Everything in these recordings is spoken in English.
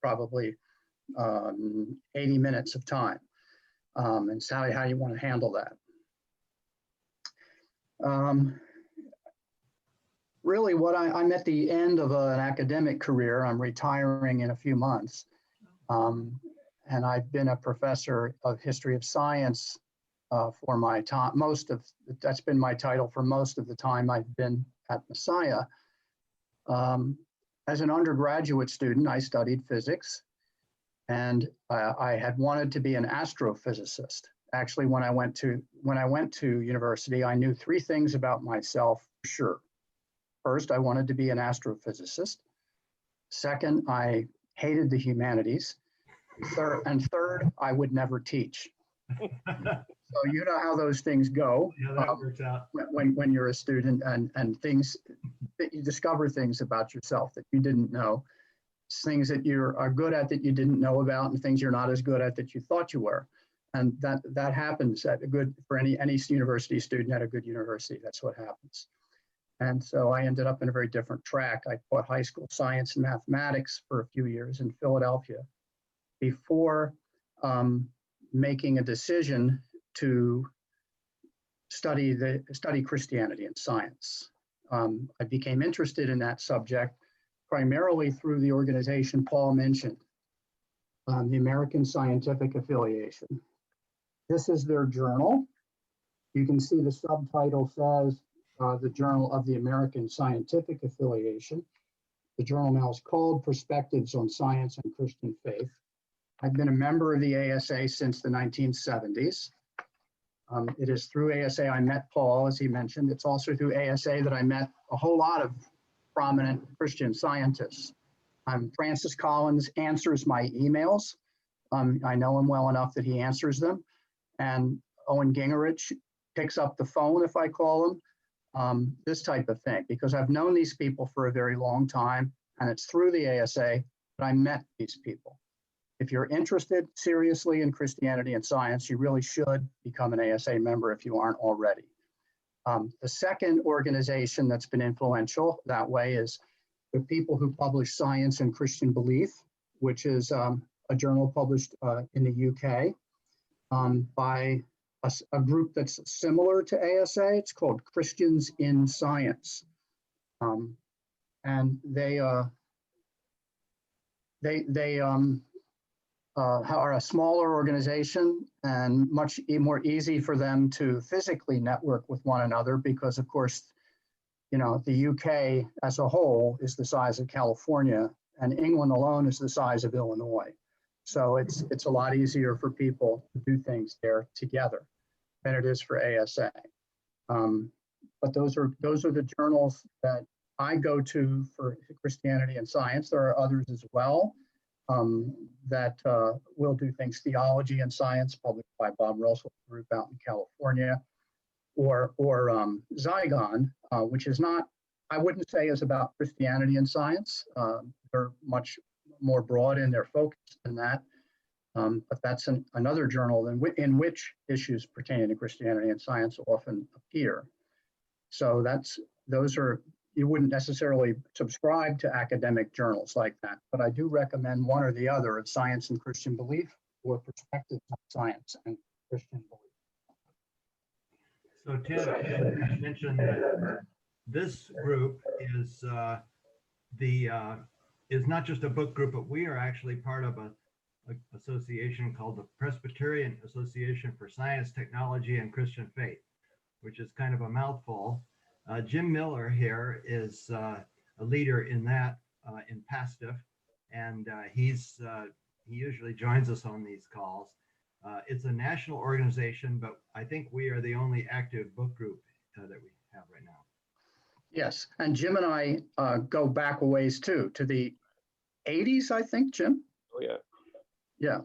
probably 80 minutes of time. And Sally, how you want to handle that? Really, I'm at the end of an academic career. I'm retiring in a few months. And I've been a professor of history of science for my time. That's been my title for most of the time I've been at Messiah. As an undergraduate student, I studied physics, and I had wanted to be an astrophysicist. Actually, when I went to university, I knew three things about myself for sure. First, I wanted to be an astrophysicist. Second, I hated the humanities. Third, I would never teach. So you know how those things go. Yeah, that works out. When you're a student, and things that you discover things about yourself that you didn't know, things that you are good at that you didn't know about, and things you're not as good at that you thought you were. And that happens for any university student at a good university. That's what happens. And so I ended up in a very different track. I taught high school science and mathematics for a few years in Philadelphia before making a decision to study Christianity and science. I became interested in that subject primarily through the organization Paul mentioned, the American Scientific Affiliation. This is their journal. You can see the subtitle says the Journal of the American Scientific Affiliation. The journal now is called Perspectives on Science and Christian Faith. I've been a member of the ASA since the 1970s. It is through ASA I met Paul, as he mentioned. It's also through ASA that I met a whole lot of prominent Christian scientists. Francis Collins answers my emails. I know him well enough that he answers them. And Owen Gingerich picks up the phone if I call him. This type of thing, because I've known these people for a very long time, and it's through the ASA that I met these people. If you're interested seriously in Christianity and science, you really should become an ASA member if you aren't already. The second organization that's been influential that way is the people who publish Science and Christian Belief, which is a journal published in the UK by a group that's similar to ASA. It's called Christians in Science. And they are a smaller organization and much more easy for them to physically network with one another because, of course, you know, the UK as a whole is the size of California, and England alone is the size of Illinois. So it's a lot easier for people to do things there together than it is for ASA. But those are the journals that I go to for Christianity and science. There are others as well that will do things, Theology and Science, published by Bob Russell's group out in California, or Zygon, which is not, I wouldn't say is about Christianity and science. They're much more broad in their focus than that. But that's another journal in which issues pertaining to Christianity and science often appear. So you wouldn't necessarily subscribe to academic journals like that, but I do recommend one or the other of Science and Christian Belief or Perspectives on Science and Christian Belief. So Ted, you mentioned that this group is not just a book group, but we are actually part of an association called the Presbyterian Association for Science, Technology, and Christian Faith, which is kind of a mouthful. Jim Miller here is a leader in that in Pastcf, and he usually joins us on these calls. It's a national organization, but I think we are the only active book group that we have right now. Yes, and Jim and I go back a ways too, to the 80s, I think, Jim? Oh, yeah. Yeah.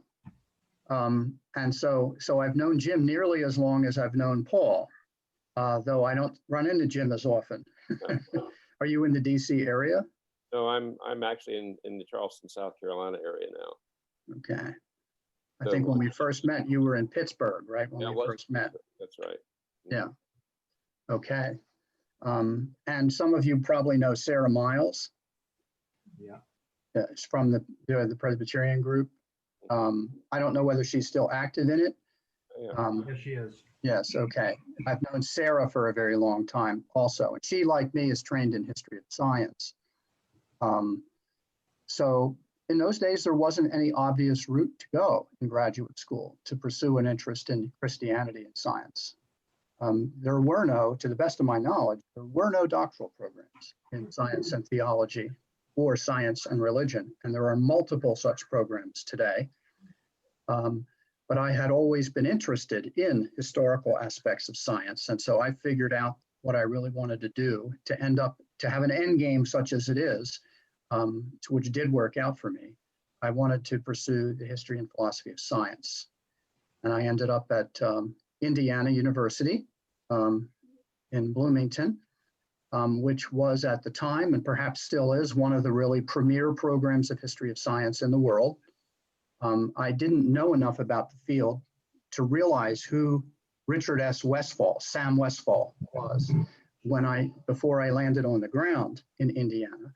And so I've known Jim nearly as long as I've known Paul, though I don't run into Jim as often. Are you in the DC area? No, I'm actually in the Charleston, South Carolina area now. Okay. I think when we first met, you were in Pittsburgh, right? When we first met. That's right. Yeah. Okay. And some of you probably know Sarah Miles. Yeah. It's from the Presbyterian group. I don't know whether she's still active in it. Yeah. Yes, she is. Yes, okay. I've known Sarah for a very long time also. And she, like me, is trained in history of science. So in those days, there wasn't any obvious route to go in graduate school to pursue an interest in Christianity and science. There were no, to the best of my knowledge, there were no doctoral programs in science and theology or science and religion. And there are multiple such programs today. But I had always been interested in historical aspects of science. And so I figured out what I really wanted to do to end up, to have an end game such as it is, which did work out for me. I wanted to pursue the history and philosophy of science. And I ended up at Indiana University in Bloomington, which was at the time, and perhaps still is, one of the really premier programs of history of science in the world. I didn't know enough about the field to realize who Richard S. Westphal, Sam Westphal, was before I landed on the ground in Indiana.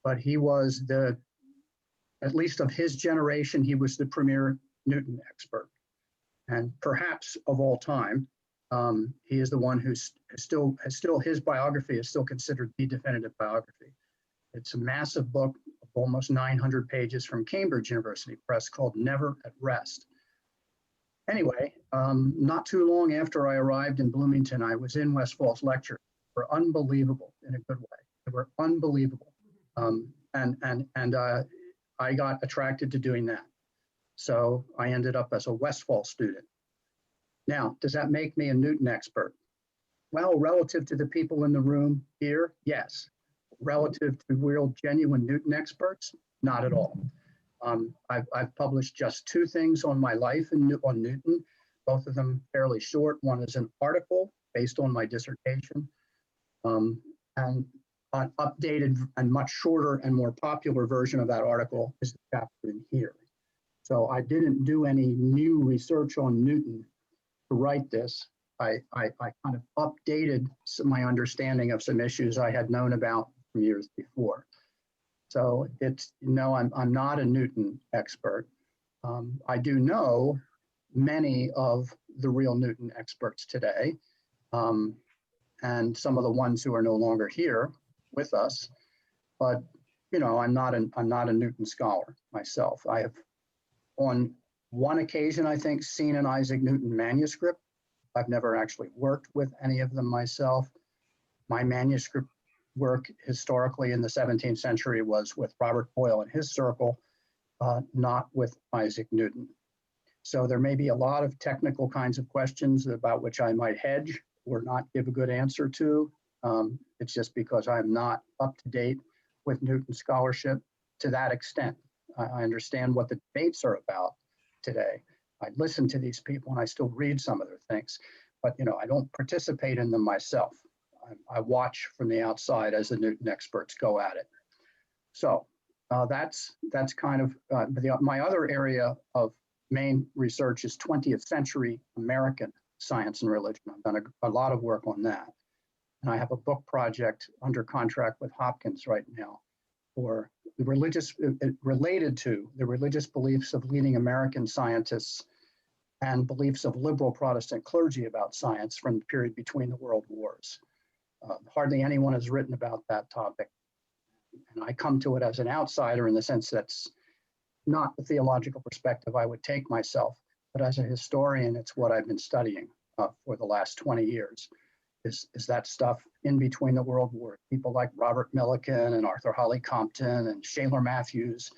But he was at least of his generation, he was the premier Newton expert. And perhaps of all time, he is the one who's still, his biography is still considered the definitive biography. It's a massive book, almost 900 pages from Cambridge University Press called Never at Rest. Anyway, not too long after I arrived in Bloomington, I was in Westphal's lecture. They were unbelievable in a good way. They were unbelievable. I got attracted to doing that. So I ended up as a Westphal student. Now, does that make me a Newton expert? Well, relative to the people in the room here, yes. Relative to real genuine Newton experts, not at all. I've published just 2 things on my life on Newton, both of them fairly short. One is an article based on my dissertation, and an updated and much shorter and more popular version of that article is the chapter in here. So I didn't do any new research on Newton to write this. I kind of updated my understanding of some issues I had known about from years before. So it's, no, I'm not a Newton expert. I do know many of the real Newton experts today, and some of the ones who are no longer here with us. But I'm not a Newton scholar myself. I have, on one occasion, I think, seen an Isaac Newton manuscript. I've never actually worked with any of them myself. My manuscript work historically in the 17th century was with Robert Boyle and his circle, not with Isaac Newton. So there may be a lot of technical kinds of questions about which I might hedge or not give a good answer to. It's just because I'm not up to date with Newton scholarship to that extent. I understand what the debates are about today. I listen to these people and I still read some of their things, but I don't participate in them myself. I watch from the outside as the Newton experts go at it. So that's kind of my other area of main research is 20th century American science and religion. I've done a lot of work on that. And I have a book project under contract with Hopkins right now for the related to the religious beliefs of leading American scientists and beliefs of liberal Protestant clergy about science from the period between the world wars. Hardly anyone has written about that topic. And I come to it as an outsider in the sense that's not the theological perspective I would take myself, but as a historian, it's what I've been studying for the last 20 years, is that stuff in between the world wars. People like Robert Millikan and Arthur Holly Compton and Shaler Matthews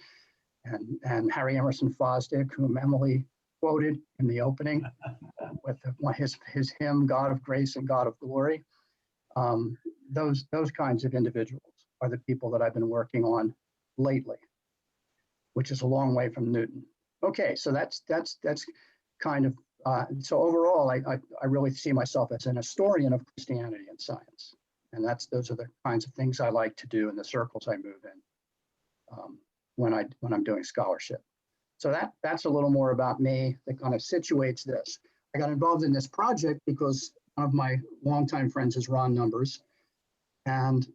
and Harry Emerson Fosdick, whom Emily quoted in the opening with his hymn, God of Grace and God of Glory. Those kinds of individuals are the people that I've been working on lately, which is a long way from Newton. Okay, so that's kind of, so overall, I really see myself as an historian of Christianity and science. And those are the kinds of things I like to do in the circles I move in when I'm doing scholarship. So that's a little more about me that kind of situates this. I got involved in this project because one of my longtime friends is Ron Numbers, and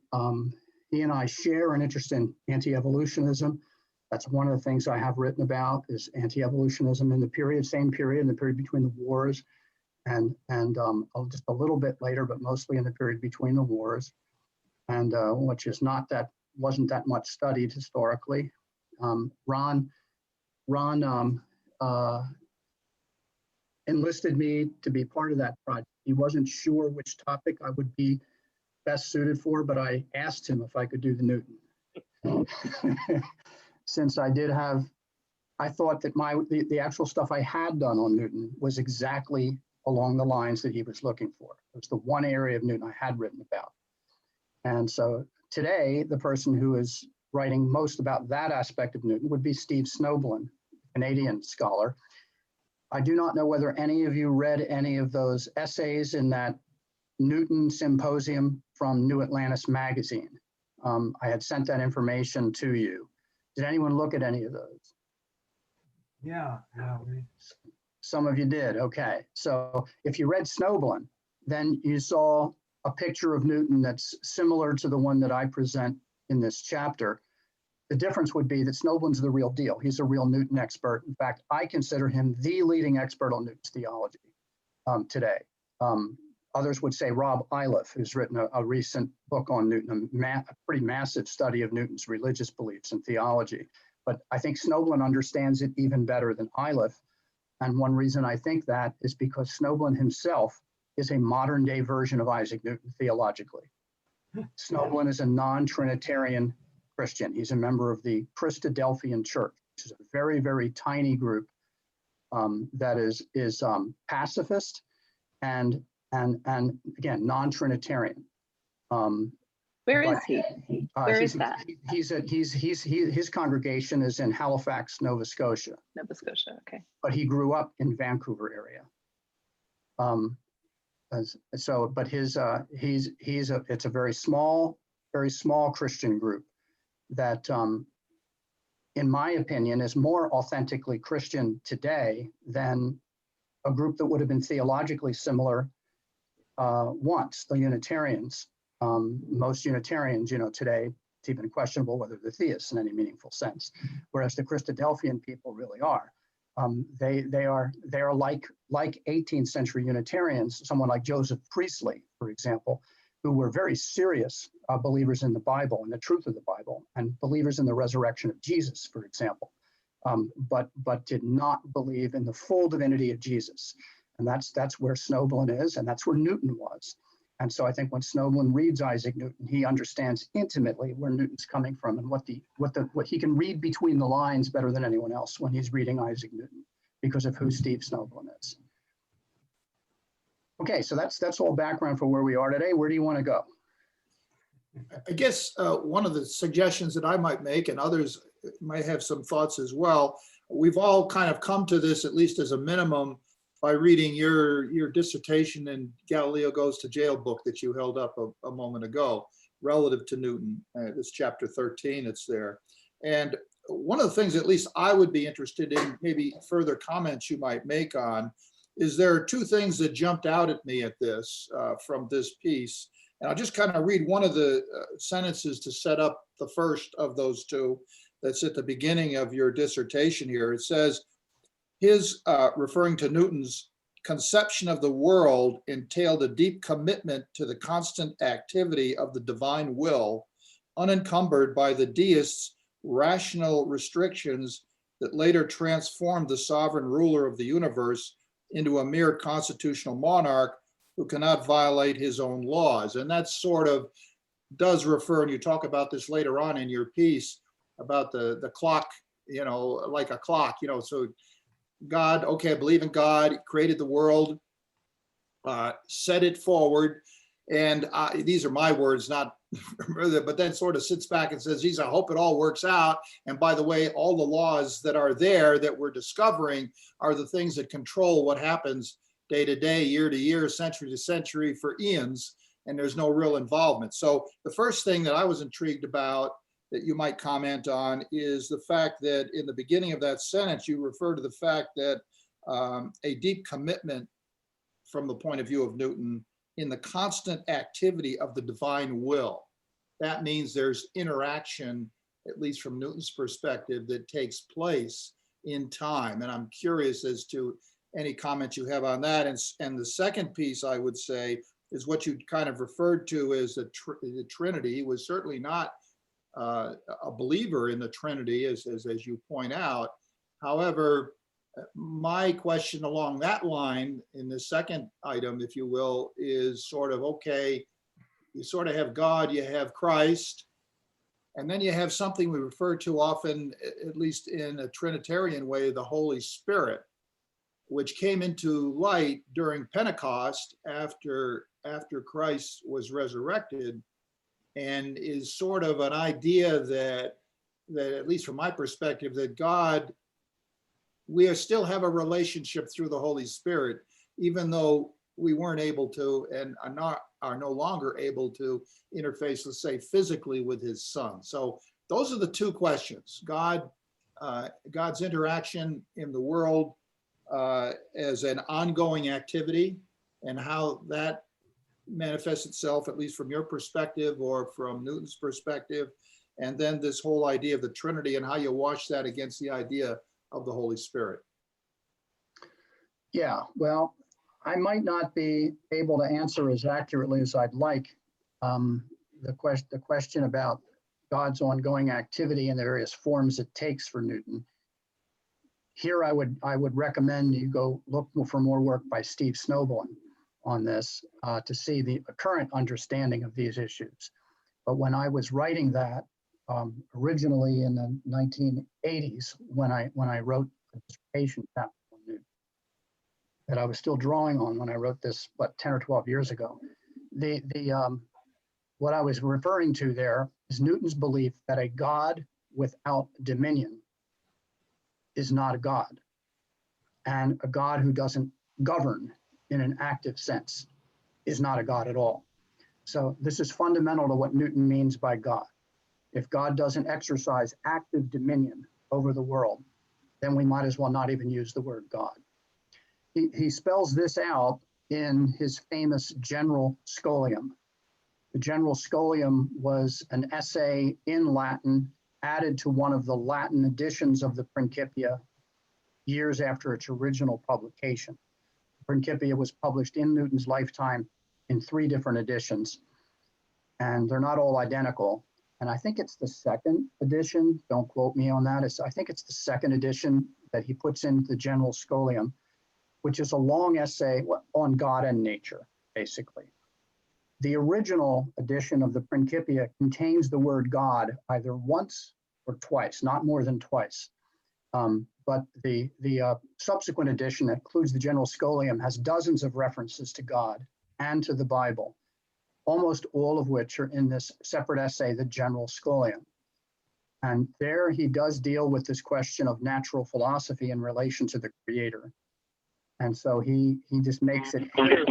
he and I share an interest in anti-evolutionism, That's one of the things I have written about is anti-evolutionism in the period, same period, in the period between the wars, and just a little bit later, but mostly in the period between the wars, and which is wasn't that much studied historically. Ron enlisted me to be part of that project. He wasn't sure which topic I would be best suited for, but I asked him if I could do the Newton. Since I thought that the actual stuff I had done on Newton was exactly along the lines that he was looking for. It was the one area of Newton I had written about. And so today, the person who is writing most about that aspect of Newton would be Steve Snoblin, Canadian scholar. I do not know whether any of you read any of those essays in that Newton symposium from New Atlantis magazine. I had sent that information to you. Did anyone look at any of those? Yeah. Some of you did, okay. So if you read Snoblin, then you saw a picture of Newton that's similar to the one that I present in this chapter. The difference would be that Snoblin's the real deal. He's a real Newton expert. In fact, I consider him the leading expert on Newton's theology today. Others would say Rob Iliff, who's written a recent book on Newton, a pretty massive study of Newton's religious beliefs and theology. But I think Snoblin understands it even better than Iliff. And one reason I think that is because Snoblin himself is a modern day version of Isaac Newton theologically. Snoblin is a non-Trinitarian Christian. He's a member of the Christadelphian Church, which is a very, very tiny group that is pacifist and again, non-Trinitarian. Where is he? Where is that? His congregation is in Halifax, Nova Scotia. Nova Scotia, okay. But he grew up in Vancouver area. It's a very small Christian group that, in my opinion, is more authentically Christian today than a group that would have been theologically similar once, the Unitarians. Most Unitarians, today, it's even questionable whether they're theists in any meaningful sense, whereas the Christadelphian people really are. They are like 18th century Unitarians, someone like Joseph Priestley, for example, who were very serious believers in the Bible and the truth of the Bible, and believers in the resurrection of Jesus, for example, but did not believe in the full divinity of Jesus. And that's where Snoblin is, and that's where Newton was. And so I think when Snoblin reads Isaac Newton, he understands intimately where Newton's coming from and what he can read between the lines better than anyone else when he's reading Isaac Newton because of who Steve Snoblin is. Okay, so that's all background for where we are today. Where do you want to go? I guess one of the suggestions that I might make, and others might have some thoughts as well, we've all kind of come to this, at least as a minimum, by reading your dissertation in Galileo Goes to Jail book that you held up a moment ago, relative to Newton. It's chapter 13, it's there. And one of the things, at least I would be interested in, maybe further comments you might make on, is there are two things that jumped out at me at this, from this piece. And I'll just kind of read one of the sentences to set up the first of those two that's at the beginning of your dissertation here. It says, his, referring to Newton's conception of the world, entailed a deep commitment to the constant activity of the divine will, unencumbered by the deists' rational restrictions that later transformed the sovereign ruler of the universe into a mere constitutional monarch who cannot violate his own laws. And that sort of does refer, and you talk about this later on in your piece, about the clock, like a clock, so God, okay, I believe in God, created the world, set it forward, and these are my words, not, but then sort of sits back and says, geez, I hope it all works out. And by the way, all the laws that are there that we're discovering are the things that control what happens day to day, year to year, century to century for eons, and there's no real involvement. So the first thing that I was intrigued about that you might comment on is the fact that in the beginning of that sentence, you refer to the fact that a deep commitment from the point of view of Newton in the constant activity of the divine will. That means there's interaction at least from Newton's perspective, that takes place in time. And I'm curious as to any comments you have on that. And the second piece, I would say, is what you kind of referred to as the Trinity. He was certainly not a believer in the Trinity, as you point out. However, my question along that line in the second item, if you will, is sort of, okay, you sort of have God, you have Christ, and then you have something we refer to often, at least in a Trinitarian way, the Holy Spirit, which came into light during Pentecost after Christ was resurrected, and is sort of an idea that at least from my perspective, that God, we still have a relationship through the Holy Spirit, even though we weren't able to and are no longer able to interface, let's say, physically with his son. So those are the two questions: God's interaction in the world as an ongoing activity, and how that manifests itself, at least from your perspective or from Newton's perspective, and then this whole idea of the Trinity and how you wash that against the idea of the Holy Spirit. Yeah, well, I might not be able to answer as accurately as I'd like the question about God's ongoing activity and the various forms it takes for Newton. Here, I would recommend you go look for more work by Steve Snowbone on this to see the current understanding of these issues. But when I was writing that, originally in the 1980s, when I wrote a dissertation chapter on Newton, that I was still drawing on when I wrote this, 10 or 12 years ago. What I was referring to there is Newton's belief that a God without dominion is not a God, and a God who doesn't govern in an active sense is not a God at all. So this is fundamental to what Newton means by God. If God doesn't exercise active dominion over the world, then we might as well not even use the word God. He spells this out in his famous General Scholium. The General Scholium was an essay in Latin added to one of the Latin editions of the Principia years after its original publication. Principia was published in Newton's lifetime in 3 different editions, and they're not all identical. And I think it's the second edition, don't quote me on that, I think it's the second edition that he puts in the General Scholium, which is a long essay on God and nature, basically. The original edition of the Principia contains the word God either once or twice, not more than twice. But the subsequent edition that includes the General Scholium has dozens of references to God and to the Bible, almost all of which are in this separate essay, the General Scholium. And there he does deal with this question of natural philosophy in relation to the Creator. And so he just makes it clear.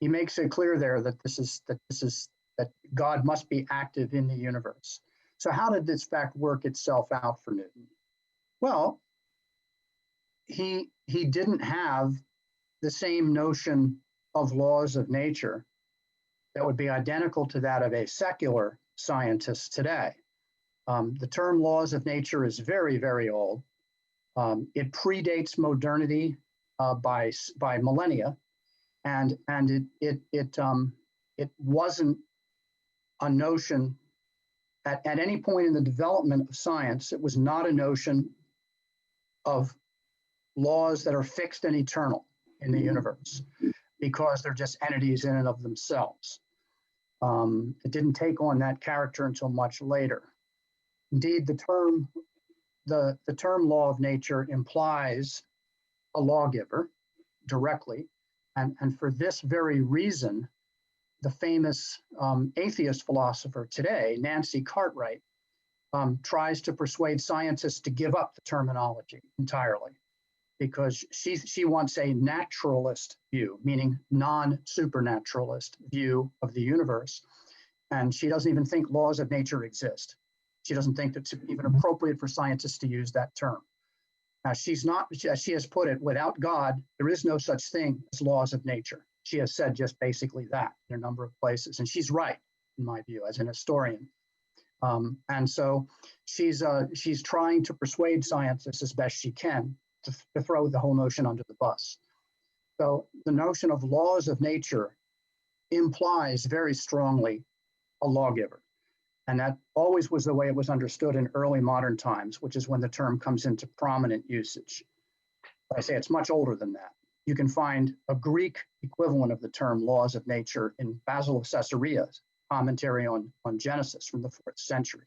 He makes it clear there that that God must be active in the universe. So how did this fact work itself out for Newton? Well, he didn't have the same notion of laws of nature that would be identical to that of a secular scientist today. The term laws of nature is very, very old. It predates modernity by millennia, and it wasn't a notion at any point in the development of science. It was not a notion of laws that are fixed and eternal in the universe, because they're just entities in and of themselves. It didn't take on that character until much later. Indeed, the term law of nature implies a lawgiver directly, and for this very reason, the famous atheist philosopher today, Nancy Cartwright, tries to persuade scientists to give up the terminology entirely, because she wants a naturalist view, meaning non-supernaturalist view of the universe. And she doesn't even think laws of nature exist. She doesn't think it's even appropriate for scientists to use that term. Now, she's not, as she has put it, without God, there is no such thing as laws of nature. She has said just basically that in a number of places, and she's right. in my view, as an historian. And so she's trying to persuade scientists as best she can to throw the whole notion under the bus. So the notion of laws of nature implies very strongly a lawgiver. And that always was the way it was understood in early modern times, which is when the term comes into prominent usage. But I say it's much older than that. You can find a Greek equivalent of the term laws of nature in Basil of Caesarea's commentary on Genesis from the 4th century.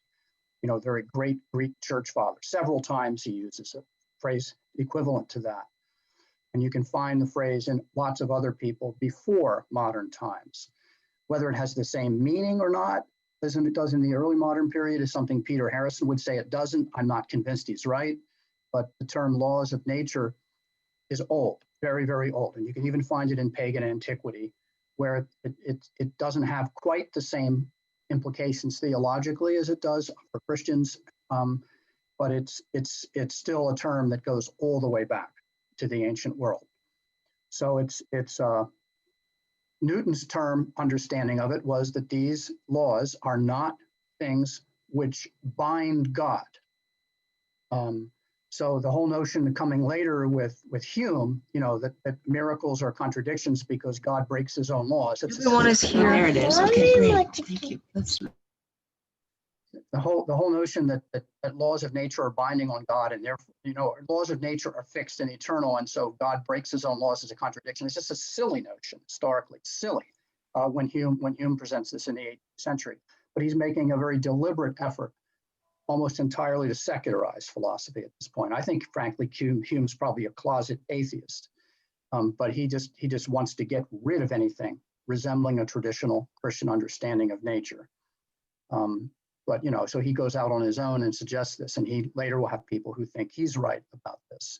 You know, very great Greek church father. Several times he uses a phrase equivalent to that. And you can find the phrase in lots of other people before modern times. Whether it has the same meaning or not, as it does in the early modern period, is something Peter Harrison would say it doesn't. I'm not convinced he's right. But the term laws of nature is old, very, very old. And you can even find it in pagan antiquity, where it doesn't have quite the same implications theologically as it does for Christians. But it's still a term that goes all the way back to the ancient world. So it's Newton's term understanding of it was that these laws are not things which bind God. So the whole notion coming later with Hume, you know, that miracles are contradictions because God breaks his own laws. Everyone is here. There it is. Okay, great. Thank you. The whole notion that laws of nature are binding on God, and therefore, you know, laws of nature are fixed and eternal, and so God breaks his own laws as a contradiction. It's just a silly notion, historically silly, when Hume presents this in the 18th century. But he's making a very deliberate effort, almost entirely, to secularize philosophy at this point. I think, frankly, Hume's probably a closet atheist, but he just wants to get rid of anything resembling a traditional Christian understanding of nature. But, you know, so he goes out on his own and suggests this, and he later will have people who think he's right about this.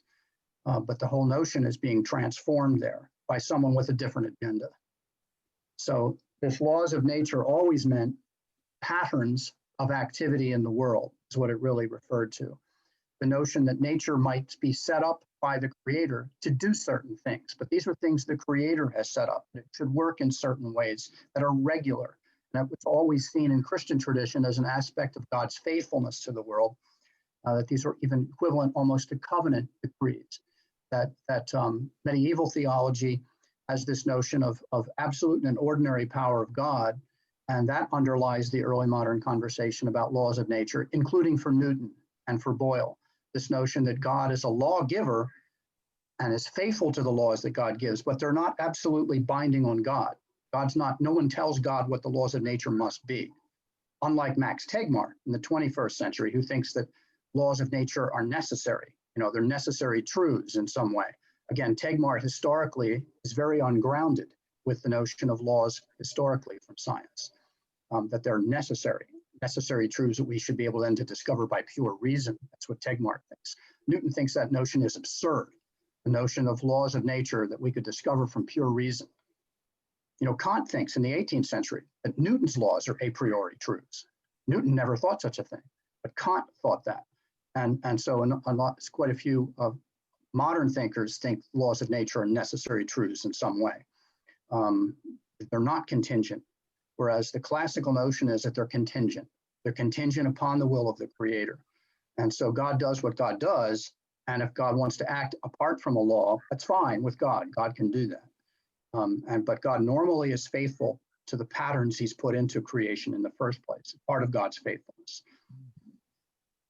But the whole notion is being transformed there by someone with a different agenda. So this laws of nature always meant patterns of activity in the world is what it really referred to. The notion that nature might be set up by the creator to do certain things, but these are things the creator has set up. It should work in certain ways that are regular. That was always seen in Christian tradition as an aspect of God's faithfulness to the world, that these are even equivalent almost to covenant decrees, that medieval theology has this notion of absolute and ordinary power of God, and that underlies the early modern conversation about laws of nature, including for Newton and for Boyle, this notion that God is a lawgiver and is faithful to the laws that God gives, but they're not absolutely binding on God. No one tells God what the laws of nature must be. Unlike Max Tegmark in the 21st century, who thinks that laws of nature are necessary. You know, they're necessary truths in some way. Again, Tegmark historically is very ungrounded with the notion of laws historically from science, that they're necessary truths that we should be able then to discover by pure reason. That's what Tegmark thinks. Newton thinks that notion is absurd, the notion of laws of nature that we could discover from pure reason. You know, Kant thinks in the 18th century that Newton's laws are a priori truths. Newton never thought such a thing, but Kant thought that. And so quite a few modern thinkers think laws of nature are necessary truths in some way. They're not contingent, whereas the classical notion is that they're contingent. They're contingent upon the will of the creator. And so God does what God does, and if God wants to act apart from a law, that's fine with God. God can do that. But God normally is faithful to the patterns he's put into creation in the first place, part of God's faithfulness.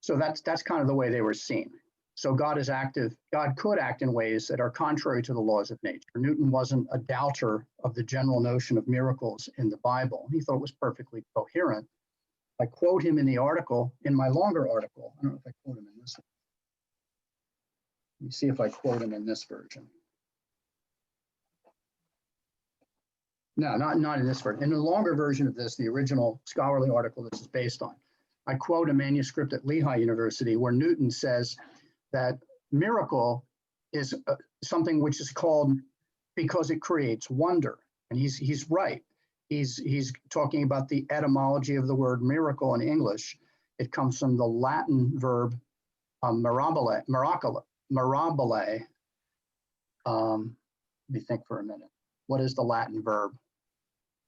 So that's kind of the way they were seen. So God is active. God could act in ways that are contrary to the laws of nature. Newton wasn't a doubter of the general notion of miracles in the Bible. He thought it was perfectly coherent. I quote him in the article, in my longer article. I don't know if I quote him in this one. Let me see if I quote him in this version. No, not in this version. In the longer version of this, the original scholarly article this is based on, I quote a manuscript at Lehigh University where Newton says that miracle is something which is called because it creates wonder. And he's right. He's talking about the etymology of the word miracle in English. It comes from the Latin verb mirabile. Let me think for a minute. What is the Latin verb?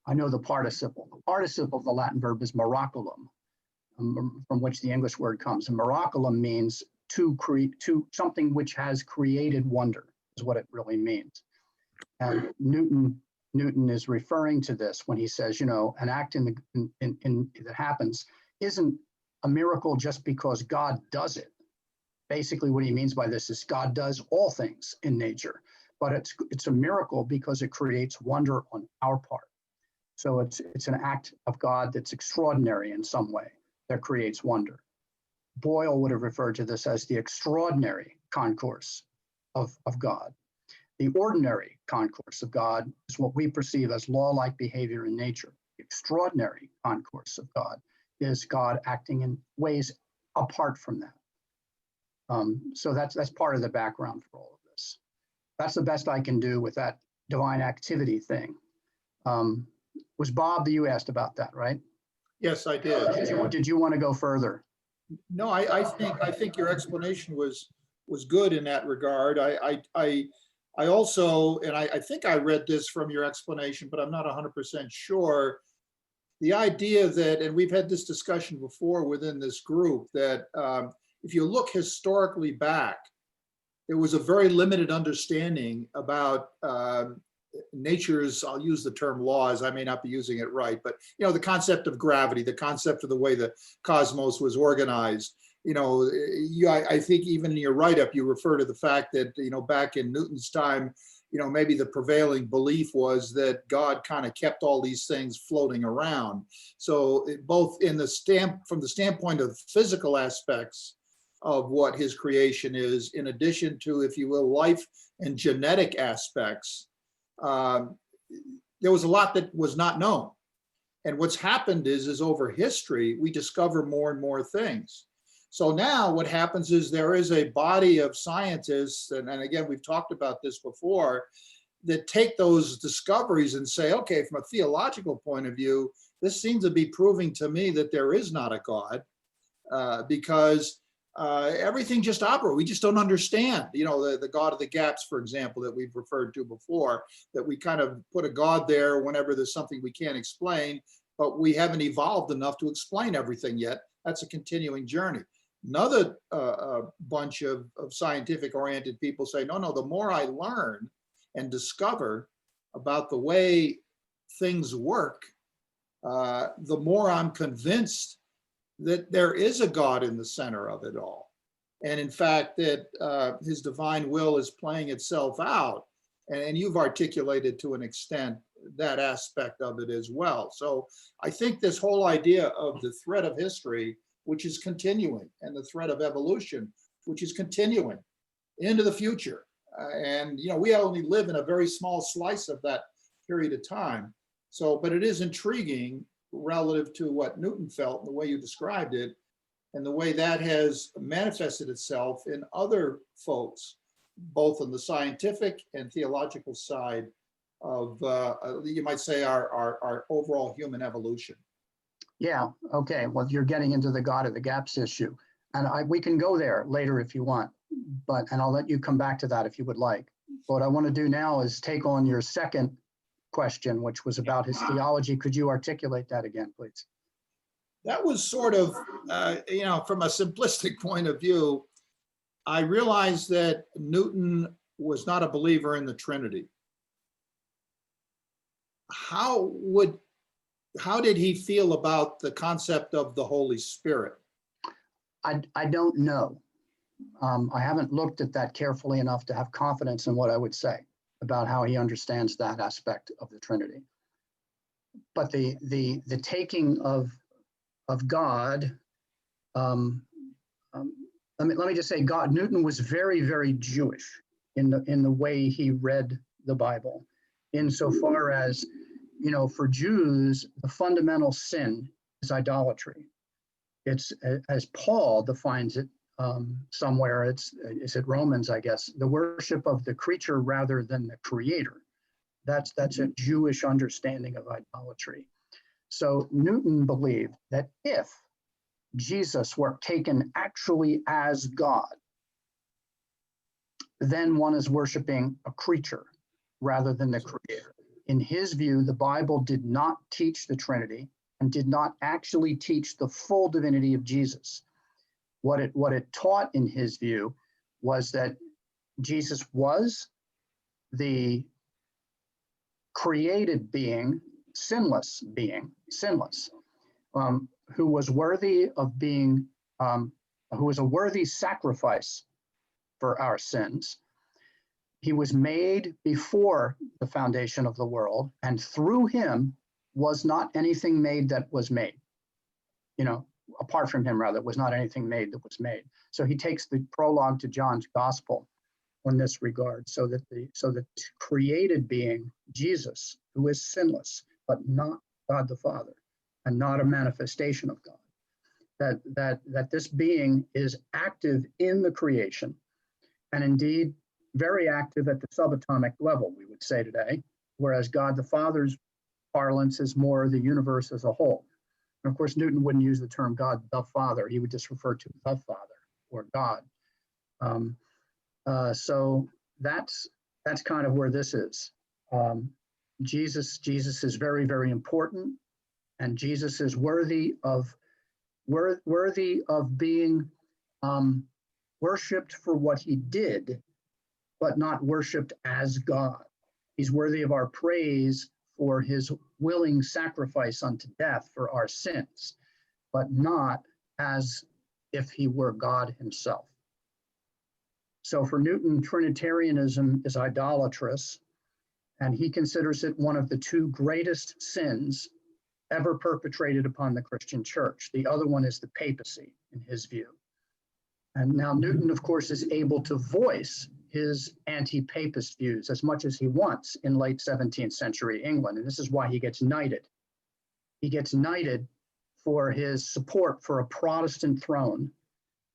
I know the participle. The participle of the Latin verb is miraculum, from which the English word comes. And miraculum means to something which has created wonder, is what it really means. And Newton is referring to this when he says, an act that happens isn't a miracle just because God does it. Basically, what he means by this is God does all things in nature, but it's a miracle because it creates wonder on our part. So it's an act of God that's extraordinary in some way that creates wonder. Boyle would have referred to this as the extraordinary concourse of God. The ordinary concourse of God is what we perceive as law-like behavior in nature. The extraordinary concourse of God is God acting in ways apart from that. So that's part of the background for all of this. That's the best I can do with that divine activity thing. Was Bob that you asked about that, right? Yes, I did. Did you want to go further? No, I think your explanation was good in that regard. I also, and I think I read this from your explanation, but I'm not 100% sure. The idea that, and we've had this discussion before within this group, that if you look historically back, there was a very limited understanding about nature's, I'll use the term laws, I may not be using it right, but the concept of gravity, the concept of the way the cosmos was organized. I think even in your write-up, you refer to the fact that, back in Newton's time, maybe the prevailing belief was that God kind of kept all these things floating around. So both from the standpoint of physical aspects of what his creation is, in addition to, if you will, life and genetic aspects, there was a lot that was not known. And what's happened is over history, we discover more and more things. So now what happens is there is a body of scientists, and again, we've talked about this before, that take those discoveries and say, okay, from a theological point of view, this seems to be proving to me that there is not a God, because everything just operates. We just don't understand, the God of the gaps, for example, that we've referred to before, that we kind of put a God there whenever there's something we can't explain, but we haven't evolved enough to explain everything yet. That's a continuing journey. Another bunch of scientific oriented people say, no, the more I learn and discover about the way things work, the more I'm convinced that there is a God in the center of it all. And in fact, that his divine will is playing itself out. And you've articulated to an extent that aspect of it as well. So I think this whole idea of the thread of history, which is continuing, and the thread of evolution, which is continuing into the future. And we only live in a very small slice of that period of time. So, but it is intriguing relative to what Newton felt and the way you described it, and the way that has manifested itself in other folks, both on the scientific and theological side of, you might say, our overall human evolution. Yeah, okay. Well, you're getting into the God of the gaps issue. And we can go there later if you want, and I'll let you come back to that if you would like. But what I want to do now is take on your second question, which was about his theology. Could you articulate that again, please? That was sort of, from a simplistic point of view, I realized that Newton was not a believer in the Trinity. How did he feel about the concept of the Holy Spirit? I don't know. I haven't looked at that carefully enough to have confidence in what I would say about how he understands that aspect of the Trinity. But the taking of God, let me just say, Newton was very, very Jewish in the way he read the Bible, insofar as, for Jews, the fundamental sin is idolatry. It's, as Paul defines it somewhere, is it Romans, I guess, the worship of the creature rather than the creator. That's a Jewish understanding of idolatry. So Newton believed that if Jesus were taken actually as God, then one is worshiping a creature rather than the creator. in his view, the Bible did not teach the Trinity and did not actually teach the full divinity of Jesus. What it taught, in his view, was that Jesus was the created being, sinless, who was worthy of being, who was a worthy sacrifice for our sins. He was made before the foundation of the world, and through him was not anything made that was made. Apart from him, rather, was not anything made that was made. So he takes the prologue to John's gospel in this regard, so that the created being, Jesus, who is sinless, but not God the Father, and not a manifestation of God, that this being is active in the creation, and indeed very active at the subatomic level, we would say today, whereas God the Father's parlance is more the universe as a whole. And of course, Newton wouldn't use the term God the Father. He would just refer to the Father or God. So that's kind of where this is. Jesus is very, very important, and Jesus is worthy of being worshipped for what he did, but not worshipped as God. He's worthy of our praise for his willing sacrifice unto death for our sins, but not as if he were God himself. So for Newton, Trinitarianism is idolatrous, and he considers it one of the two greatest sins ever perpetrated upon the Christian church. The other one is the papacy, in his view. And now Newton, of course, is able to voice his anti-papist views as much as he wants in late 17th century England. And this is why he gets knighted. He gets knighted for his support for a Protestant throne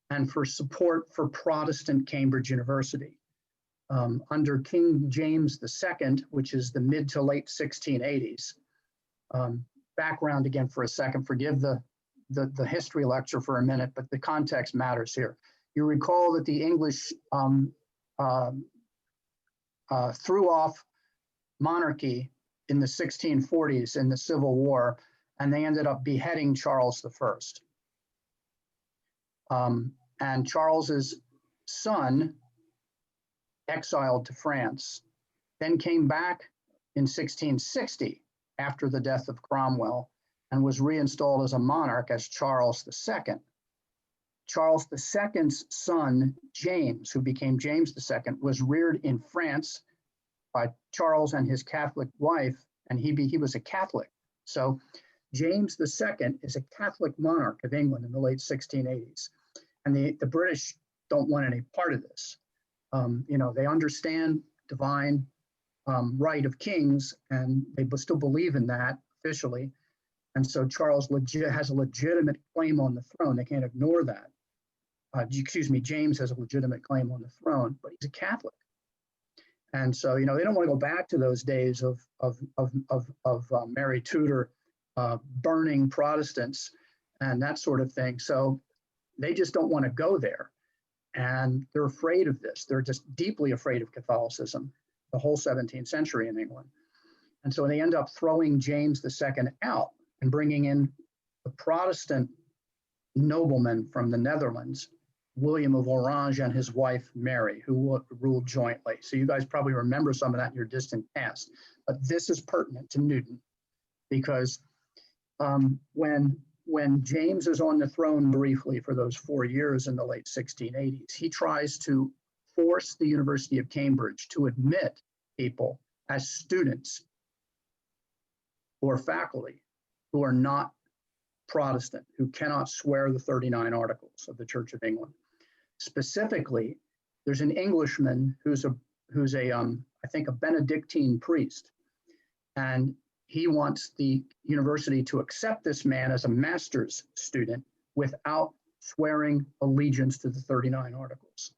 and for support for Protestant Cambridge University. Under King James II, which is the mid to late 1680s. Background again for a second, forgive the history lecture for a minute, but the context matters here. You recall that the English threw off monarchy in the 1640s in the Civil War, and they ended up beheading Charles I. And Charles's son, exiled to France, then came back in 1660 after the death of Cromwell and was reinstalled as a monarch as Charles II. Charles II's son, James, who became James II, was reared in France by Charles and his Catholic wife, and he was a Catholic. So James II is a Catholic monarch of England in the late 1680s. And the British don't want any part of this. They understand divine right of kings, and they still believe in that officially. And so Charles has a legitimate claim on the throne. They can't ignore that. James has a legitimate claim on the throne, but he's a Catholic. And so, they don't want to go back to those days of Mary Tudor burning Protestants and that sort of thing. So they just don't want to go there. And they're afraid of this. They're just deeply afraid of Catholicism, the whole 17th century in England. And so they end up throwing James II out and bringing in the Protestant nobleman from the Netherlands, William of Orange, and his wife, Mary, who ruled jointly. So you guys probably remember some of that in your distant past. But this is pertinent to Newton because when James is on the throne briefly for those 4 years in the late 1680s, he tries to force the University of Cambridge to admit people as students or faculty who are not Protestant, who cannot swear the 39 Articles of the Church of England. Specifically, there's an Englishman who's I think a Benedictine priest, and he wants the university to accept this man as a master's student without swearing allegiance to the 39 Articles.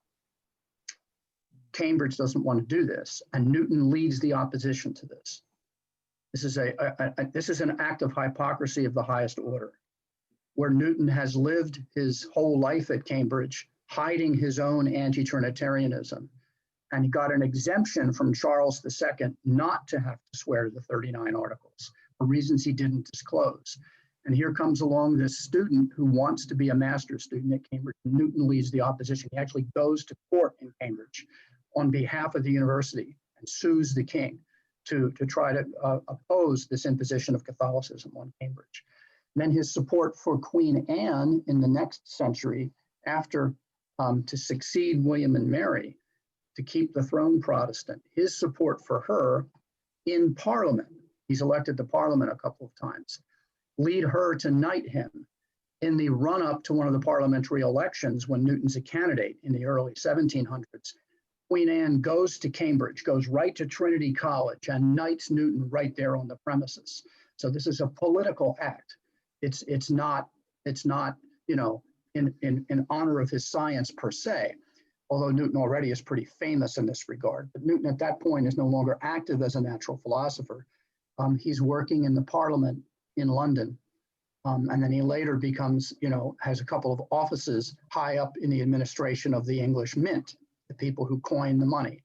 Cambridge doesn't want to do this, and Newton leads the opposition to this. This is an act of hypocrisy of the highest order, where Newton has lived his whole life at Cambridge hiding his own anti-Trinitarianism And he got an exemption from Charles II not to have to swear to the 39 articles for reasons he didn't disclose. And here comes along this student who wants to be a master's student at Cambridge. Newton leads the opposition. He actually goes to court in Cambridge on behalf of the university and sues the king to try to oppose this imposition of Catholicism on Cambridge. And then his support for Queen Anne in the next century after to succeed William and Mary, to keep the throne Protestant, his support for her in Parliament, he's elected to Parliament a couple of times, lead her to knight him in the run-up to one of the parliamentary elections when Newton's a candidate in the early 1700s. Queen Anne goes to Cambridge, goes right to Trinity College and knights Newton right there on the premises. So this is a political act. It's not you know, in honor of his science per se, although Newton already is pretty famous in this regard. But Newton at that point is no longer active as a natural philosopher. He's working in the Parliament in London. And then he later becomes, you know, has a couple of offices high up in the administration of the English Mint, the people who coin the money.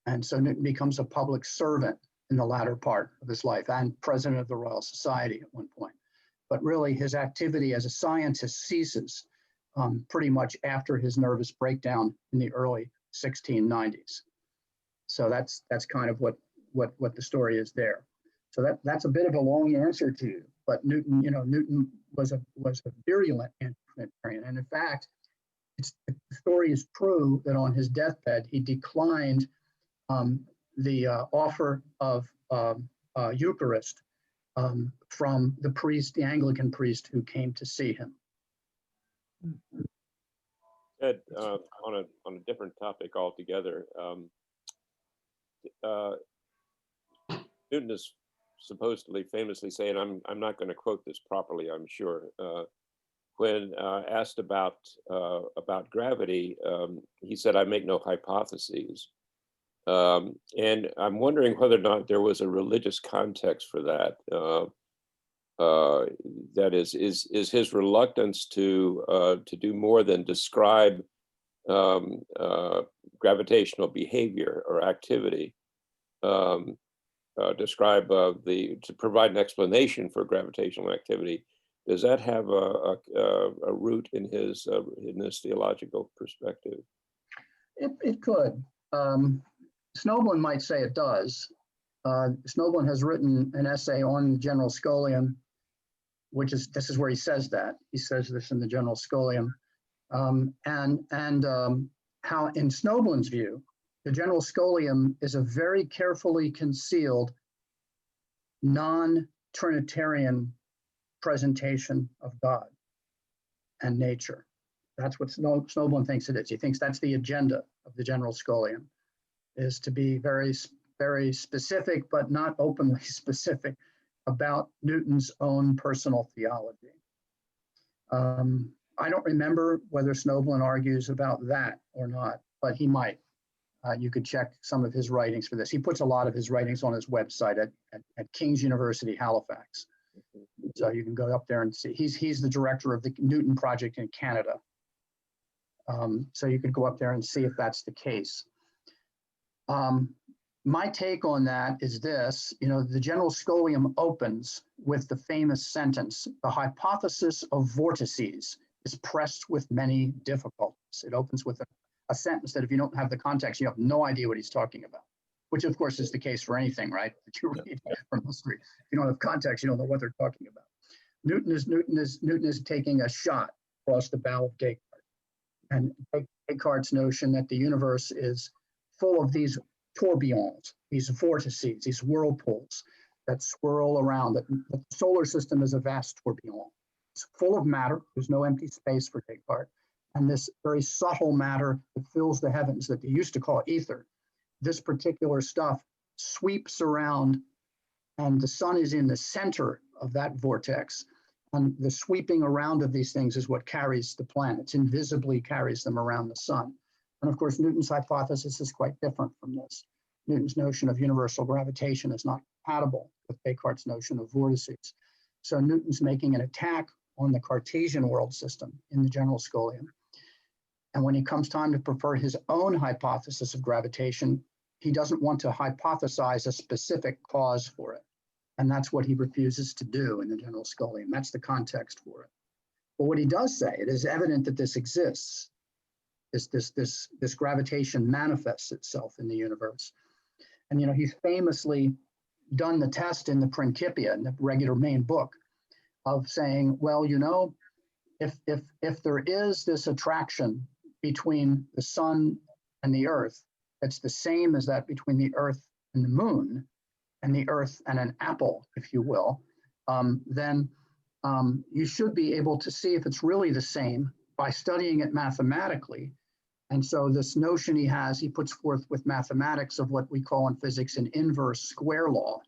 And so Newton becomes a public servant in the latter part of his life and president of the Royal Society at one point. But really his activity as a scientist ceases pretty much after his nervous breakdown in the early 1690s. So that's kind of what the story is there. So that's a bit of a long answer to you. But Newton, you know, Newton was a virulent anti-Trinitarian, and in fact, the story is true that on his deathbed he declined the offer of Eucharist from the priest, the Anglican priest who came to see him. Ed, on a different topic altogether, Newton is supposedly famously saying, I'm not going to quote this properly, I'm sure, when asked about gravity, he said, "I make no hypotheses." And I'm wondering whether or not there was a religious context for that. That is his reluctance to do more than describe gravitational behavior or activity, to provide an explanation for gravitational activity. Does that have a root in his theological perspective? It could. Snoblin might say it does. Snoblin has written an essay on the General Scholium, this is where he says that. He says this in the General Scholium. And how in Snoblin's view, the General Scholium is a very carefully concealed non-Trinitarian presentation of God and nature. That's what Snoblin thinks it is. He thinks that's the agenda of the General Scholium, is to be very, very specific, but not openly specific about Newton's own personal theology. I don't remember whether Snoblin argues about that or not, but he might. You could check some of his writings for this. He puts a lot of his writings on his website at King's University, Halifax. So you can go up there and see. He's the director of the Newton Project in Canada. So you could go up there and see if that's the case. My take on that is this, you know, the General Scholium opens with the famous sentence, "The hypothesis of vortices is pressed with many difficulties." It opens with a sentence that if you don't have the context, you have no idea what he's talking about, which of course is the case for anything, right, that you read from history. If you don't have context, you don't know what they're talking about. Newton is taking a shot across the bow of Descartes. And Descartes' notion that the universe is full of these tourbillons, these vortices, these whirlpools that swirl around. That the solar system is a vast tourbillon. It's full of matter. There's no empty space for Descartes. And this very subtle matter that fills the heavens that they used to call ether, this particular stuff sweeps around, and the sun is in the center of that vortex. And the sweeping around of these things is what carries the planets, invisibly carries them around the sun. And of course, Newton's hypothesis is quite different from this. Newton's notion of universal gravitation is not compatible with Descartes' notion of vortices. So Newton's making an attack on the Cartesian world system in the General Scholium. And when it comes time to prefer his own hypothesis of gravitation, he doesn't want to hypothesize a specific cause for it. And that's what he refuses to do in the general scholium. That's the context for it. But what he does say, it is evident that this exists. This gravitation manifests itself in the universe. And he's famously done the test in the Principia, in the regular main book, of saying, well, if there is this attraction between the sun and the earth, that's the same as that between the earth and the moon, and the earth and an apple, if you will, then you should be able to see if it's really the same by studying it mathematically. And so this notion he puts forth with mathematics of what we call in physics an inverse square law,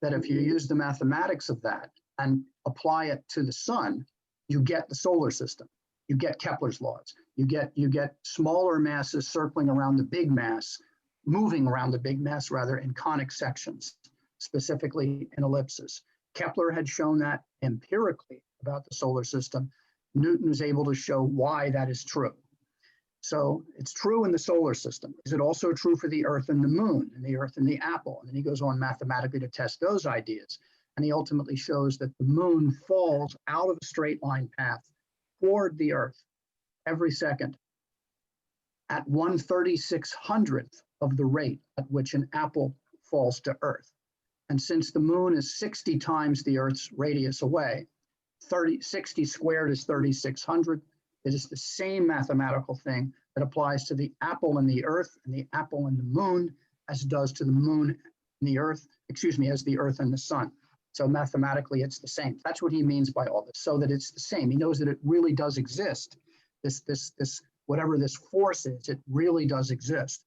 that if you use the mathematics of that and apply it to the sun, you get the solar system. You get Kepler's laws. You get smaller masses circling around the big mass, moving around the big mass rather in conic sections, specifically in ellipses. Kepler had shown that empirically about the solar system. Newton was able to show why that is true. So it's true in the solar system. Is it also true for the earth and the moon and the earth and the apple? And then he goes on mathematically to test those ideas. And he ultimately shows that the moon falls out of a straight line path toward the earth every second at 1/3600th of the rate at which an apple falls to earth. And since the moon is 60 times the earth's radius away, 60 squared is 3600. It is the same mathematical thing that applies to the apple and the earth and the apple and the moon as it does to the moon and the earth, as the earth and the sun. So mathematically, it's the same. That's what he means by all this, so that it's the same. He knows that it really does exist. This whatever this force is, it really does exist.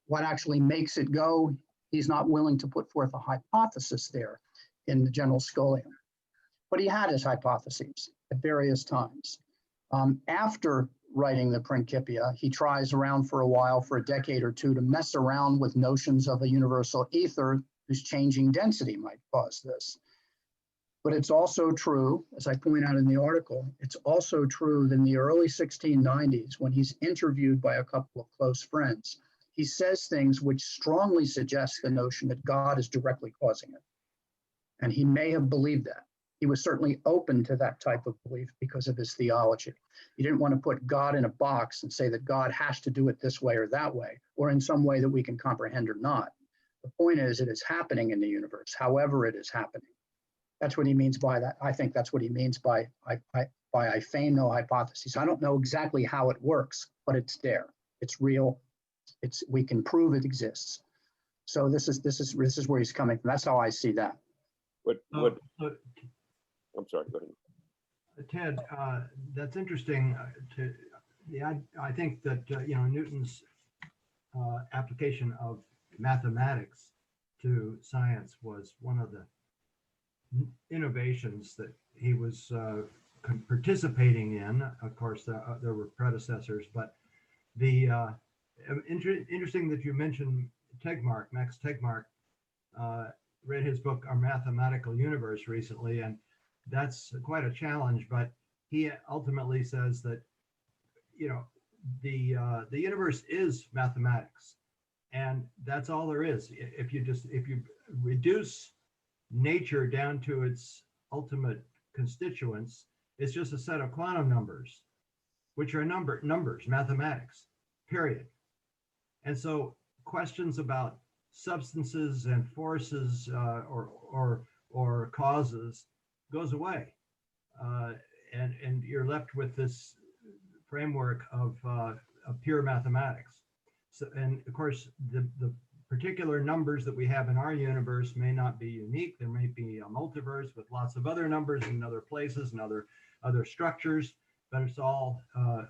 What actually makes it go, he's not willing to put forth a hypothesis there in the general scholium. But he had his hypotheses at various times. After writing the Principia, he tries around for a while, for a decade or two, to mess around with notions of a universal ether whose changing density might cause this. But it's also true, as I point out in the article, it's also true that in the early 1690s, when he's interviewed by a couple of close friends, he says things which strongly suggest the notion that God is directly causing it. And he may have believed that. He was certainly open to that type of belief because of his theology. He didn't want to put God in a box and say that God has to do it this way or that way, or in some way that we can comprehend or not. The point is, it is happening in the universe, however it is happening. That's what he means by that. I think that's what he means by I feign no hypotheses. I don't know exactly how it works, but it's there. It's real. We can prove it exists. So this is where he's coming from. That's how I see that. I'm sorry, go ahead. Ted, that's interesting. I think that Newton's application of mathematics to science was one of the innovations that he was participating in. Of course, there were predecessors, but the interesting that you mentioned Tegmark, Max Tegmark. Read his book, Our Mathematical Universe, recently, and that's quite a challenge, but he ultimately says that, the universe is mathematics, and that's all there is. If you reduce nature down to its ultimate constituents, it's just a set of quantum numbers, which are numbers, mathematics, period. And so questions about substances and forces or causes goes away, and you're left with this framework of pure mathematics. So, and of course, the particular numbers that we have in our universe may not be unique. There may be a multiverse with lots of other numbers in other places and other structures, but it's all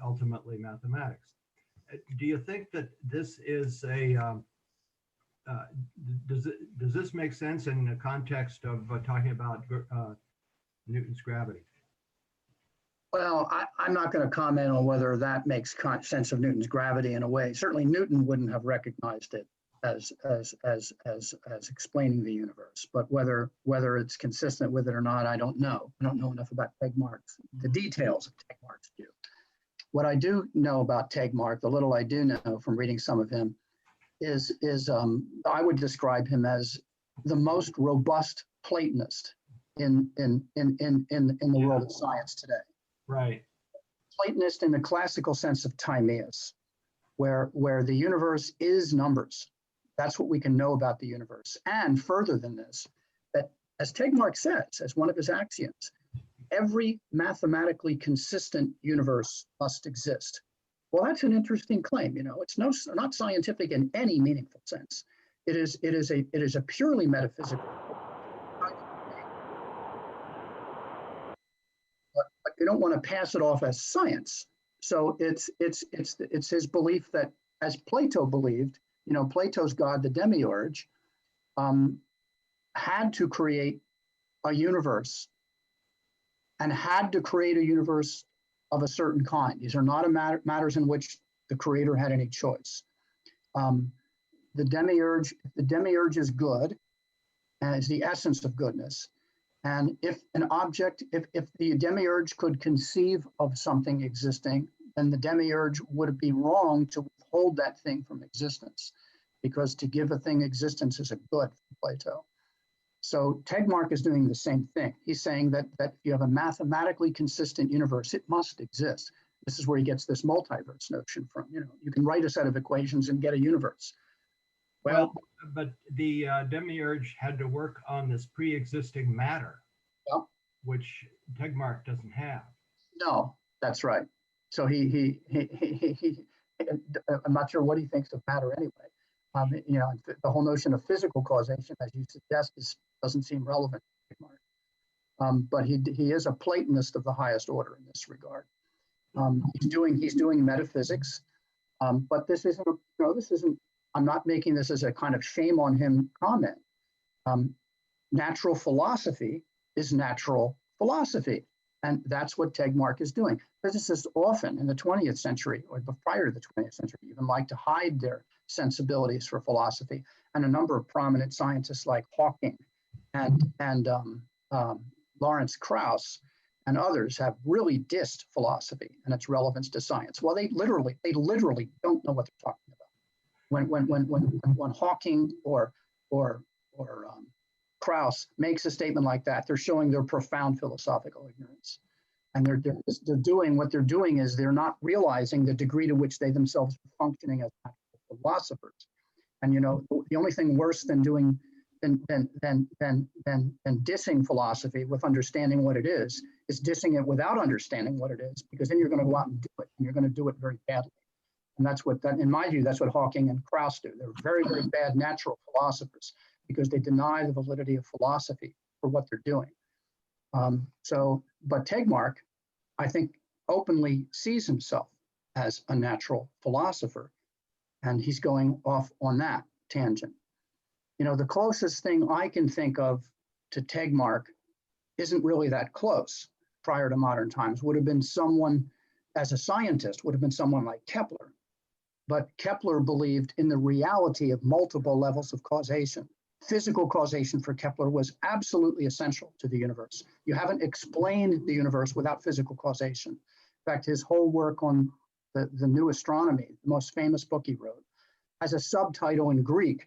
ultimately mathematics. Do you think that this is does this make sense in the context of talking about Newton's gravity? Well, I'm not going to comment on whether that makes sense of Newton's gravity in a way. Certainly, Newton wouldn't have recognized it as explaining the universe. But whether it's consistent with it or not, I don't know. I don't know enough about Tegmark's, the details of Tegmark's view. What I do know about Tegmark, the little I do know from reading some of him, is I would describe him as the most robust Platonist in the world of science today. Right. Platonist in the classical sense of timaeus, where the universe is numbers. That's what we can know about the universe. And further than this, that as Tegmark says, as one of his axioms, every mathematically consistent universe must exist. Well, that's an interesting claim. You know, it's not scientific in any meaningful sense. It is a purely metaphysical. But you don't want to pass it off as science. So it's his belief that, as Plato believed, you know, Plato's god, the demiurge, had to create a universe and had to create a universe of a certain kind. These are not matters in which the creator had any choice. The demiurge is good and is the essence of goodness. And if the demiurge could conceive of something existing, then the demiurge would be wrong to withhold that thing from existence, because to give a thing existence is a good for Plato. So Tegmark is doing the same thing. He's saying that if you have a mathematically consistent universe, it must exist. This is where he gets this multiverse notion from. You know, you can write a set of equations and get a universe. Well, but the demiurge had to work on this pre-existing matter, yeah, which Tegmark doesn't have. No, that's right. So he I'm not sure what he thinks of matter anyway. You know, the whole notion of physical causation, as you suggest, doesn't seem relevant to Tegmark. But he is a Platonist of the highest order in this regard. He's doing metaphysics, but this isn't. I'm not making this as a kind of shame on him comment. Natural philosophy is natural philosophy. And that's what Tegmark is doing. Physicists often in the 20th century, or prior to the 20th century, even like to hide their sensibilities for philosophy. And a number of prominent scientists like Hawking and Lawrence Krauss and others have really dissed philosophy and its relevance to science. Well, they literally don't know what they're talking about. When Hawking or Krauss makes a statement like that, they're showing their profound philosophical ignorance. And they're doing is they're not realizing the degree to which they themselves are functioning as philosophers. And you know, the only thing worse than dissing philosophy with understanding what it is dissing it without understanding what it is, because then you're going to go out and do it, and you're going to do it very badly. And in my view, that's what Hawking and Krauss do. They're very, very bad natural philosophers because they deny the validity of philosophy for what they're doing. But Tegmark, I think, openly sees himself as a natural philosopher, and he's going off on that tangent. You know, the closest thing I can think of to Tegmark isn't really that close prior to modern times. Would have been someone, as a scientist, would have been someone like Kepler. But Kepler believed in the reality of multiple levels of causation. Physical causation for Kepler was absolutely essential to the universe. You haven't explained the universe without physical causation. In fact, his whole work on the new astronomy, the most famous book he wrote, has a subtitle in Greek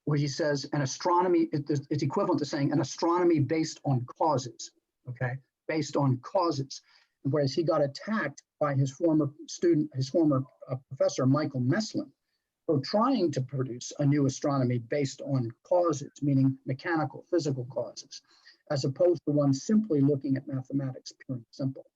where he says an astronomy, it's equivalent to saying an astronomy based on causes, okay? Based on causes. Whereas he got attacked by his former professor, Michael Meslin, for trying to produce a new astronomy based on causes, meaning mechanical, physical causes, as opposed to one simply looking at mathematics, pure and simple.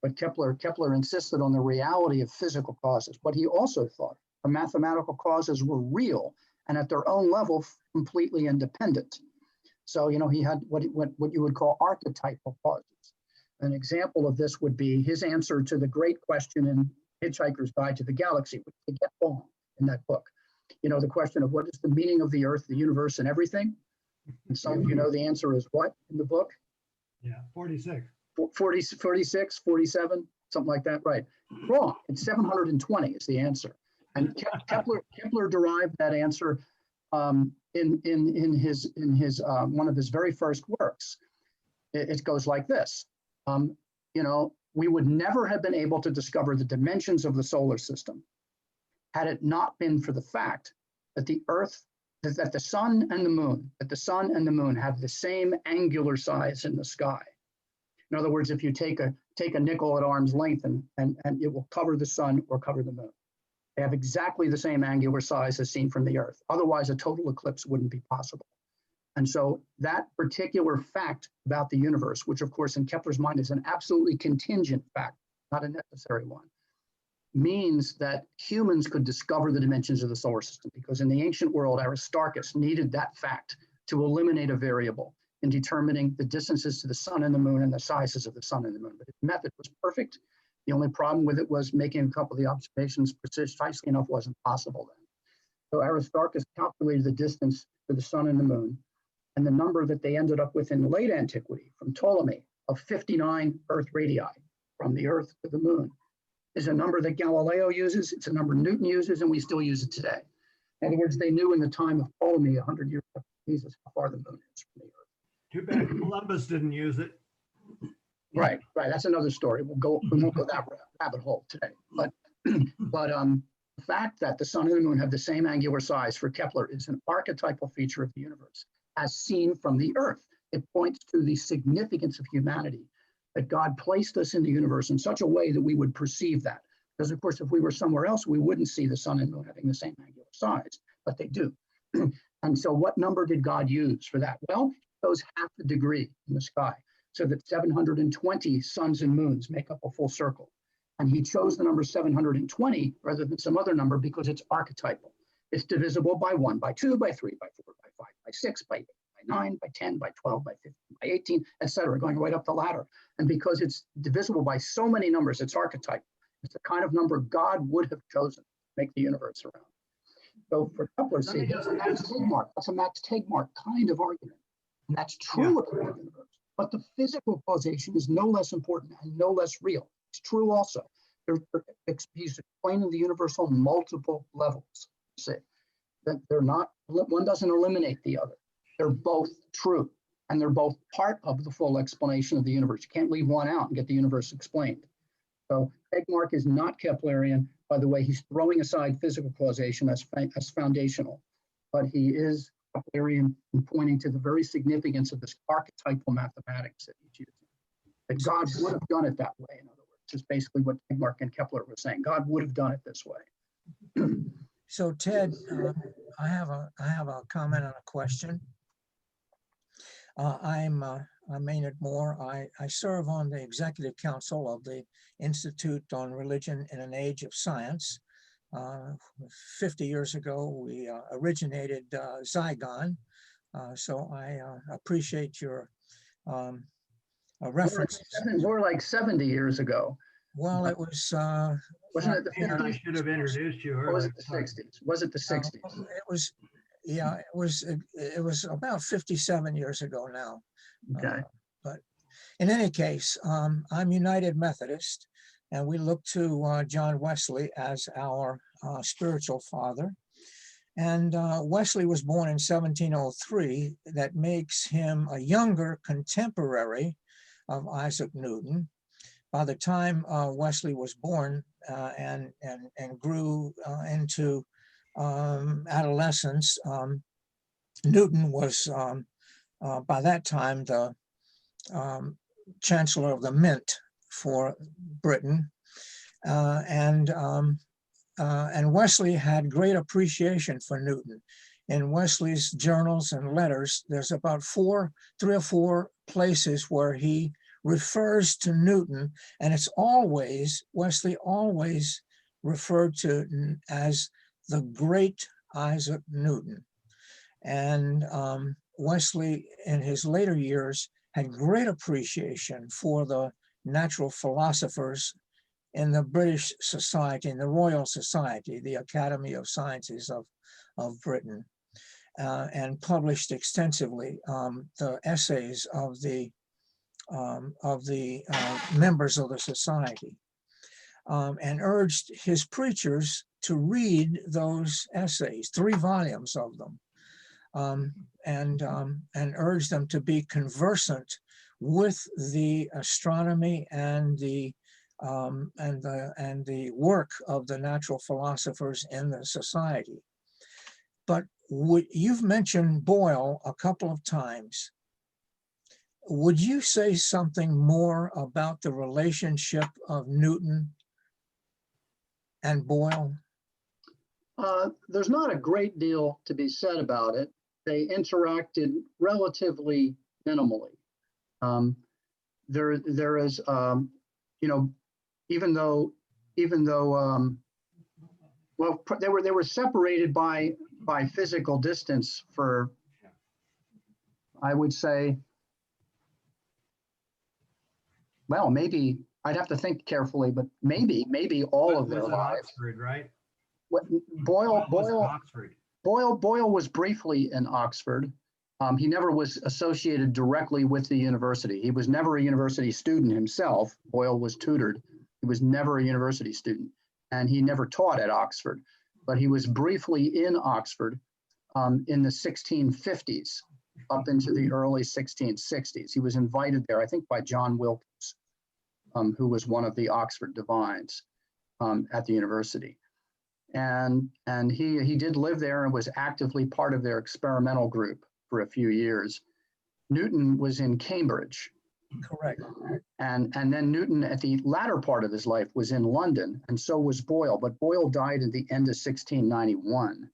But Kepler insisted on the reality of physical causes. But he also thought the mathematical causes were real and at their own level completely independent. So, you know, he had what you would call archetypal causes. An example of this would be his answer to the great question in Hitchhiker's Guide to the Galaxy, which they get wrong in that book. You know, the question of what is the meaning of the earth, the universe, and everything? And some of you know the answer is what in the book? Yeah, 46. 46, 47, something like that, right? Wrong. It's 720 is the answer. And Kepler derived that answer in his one of his very first works. It goes like this. You know, we would never have been able to discover the dimensions of the solar system had it not been for the fact that the Earth, that the sun and the moon have the same angular size in the sky. In other words, if you take a nickel at arm's length and it will cover the sun or cover the moon. They have exactly the same angular size as seen from the Earth. Otherwise, a total eclipse wouldn't be possible. And so that particular fact about the universe, which of course in Kepler's mind is an absolutely contingent fact, not a necessary one, means that humans could discover the dimensions of the solar system, because in the ancient world, Aristarchus needed that fact to eliminate a variable in determining the distances to the sun and the moon and the sizes of the sun and the moon. But his method was perfect. The only problem with it was making a couple of the observations precisely enough wasn't possible then. So Aristarchus calculated the distance to the sun and the moon, and the number that they ended up with in late antiquity from Ptolemy of 59 Earth radii from the Earth to the moon is a number that Galileo uses, it's a number Newton uses, and we still use it today. In other words, they knew in the time of Ptolemy, 100 years after Jesus, how far the moon is from the Earth. Too bad Columbus didn't use it. Right. That's another story. We won't go that rabbit hole today. But the fact that the sun and the moon have the same angular size for Kepler is an archetypal feature of the universe, as seen from the Earth. It points to the significance of humanity, that God placed us in the universe in such a way that we would perceive that. Because of course, if we were somewhere else, we wouldn't see the sun and moon having the same angular size, but they do. And so what number did God use for that? Well, he chose half the degree in the sky, so that 720 suns and moons make up a full circle. And he chose the number 720 rather than some other number because it's archetypal. It's divisible by 1, by 2, by 3, by 4, by 5, by 6, by 8, by 9, by 10, by 12, by 15, by 18, etc., going right up the ladder. And because it's divisible by so many numbers, it's archetypal. It's the kind of number God would have chosen to make the universe around. So for Kepler, see, that's a Max Tegmark. That's a Max Tegmark kind of argument. And that's true of the universe. But the physical causation is no less important and no less real. It's true also. He's explaining the universe on multiple levels. See, that they're not, one doesn't eliminate the other. They're both true, and they're both part of the full explanation of the universe. You can't leave one out and get the universe explained. So Tegmark is not Keplerian. By the way, he's throwing aside physical causation as foundational, but he is Keplerian in pointing to the very significance of this archetypal mathematics that he's using. That God would have done it that way, in other words, is basically what Tegmark and Kepler were saying. God would have done it this way. So Ted, I have a comment and a question. I'm Maynard Moore. I serve on the executive council of the Institute on Religion in an Age of Science. 50 years ago, we originated Zygon. So I appreciate your references. More like 70 years ago. Well, it was. Wasn't it the 50s? I should have introduced you earlier. Or was it the 60s? Was it the 60s? It was, yeah, it was about 57 years ago now. Okay. But in any case, I'm United Methodist, and we look to John Wesley as our spiritual father. And Wesley was born in 1703. That makes him a younger contemporary of Isaac Newton. By the time Wesley was born and grew into adolescence, Newton was by that time the Chancellor of the Mint for Britain, and Wesley had great appreciation for Newton. In Wesley's journals and letters, there's about 3 or 4 places where he refers to Newton, and it's always, Wesley always referred to as the great Isaac Newton. And Wesley, in his later years, had great appreciation for the natural philosophers in the British Society, in the Royal Society, the Academy of Sciences of Britain, and published extensively the essays of the members of the society, and urged his preachers to read those essays, 3 volumes of them, and urged them to be conversant with the astronomy and the and the work of the natural philosophers in the society. But you've mentioned Boyle a couple of times. Would you say something more about the relationship of Newton and Boyle? There's not a great deal to be said about it. They interacted relatively minimally. There is, even though, well, they were separated by physical distance for, I would say, well, maybe I'd have to think carefully, but maybe all of their Was it lives. Oxford, right? What, Was Oxford. Boyle was briefly in Oxford. He never was associated directly with the university. He was never a university student himself. Boyle was tutored. He was never a university student, and he never taught at Oxford. But he was briefly in Oxford in the 1650s, up into the early 1660s. He was invited there, I think, by John Wilkins, who was one of the Oxford divines at the university. And he did live there and was actively part of their experimental group for a few years. Newton was in Cambridge. Correct. And then Newton, at the latter part of his life, was in London, and so was Boyle. But Boyle died at the end of 1691.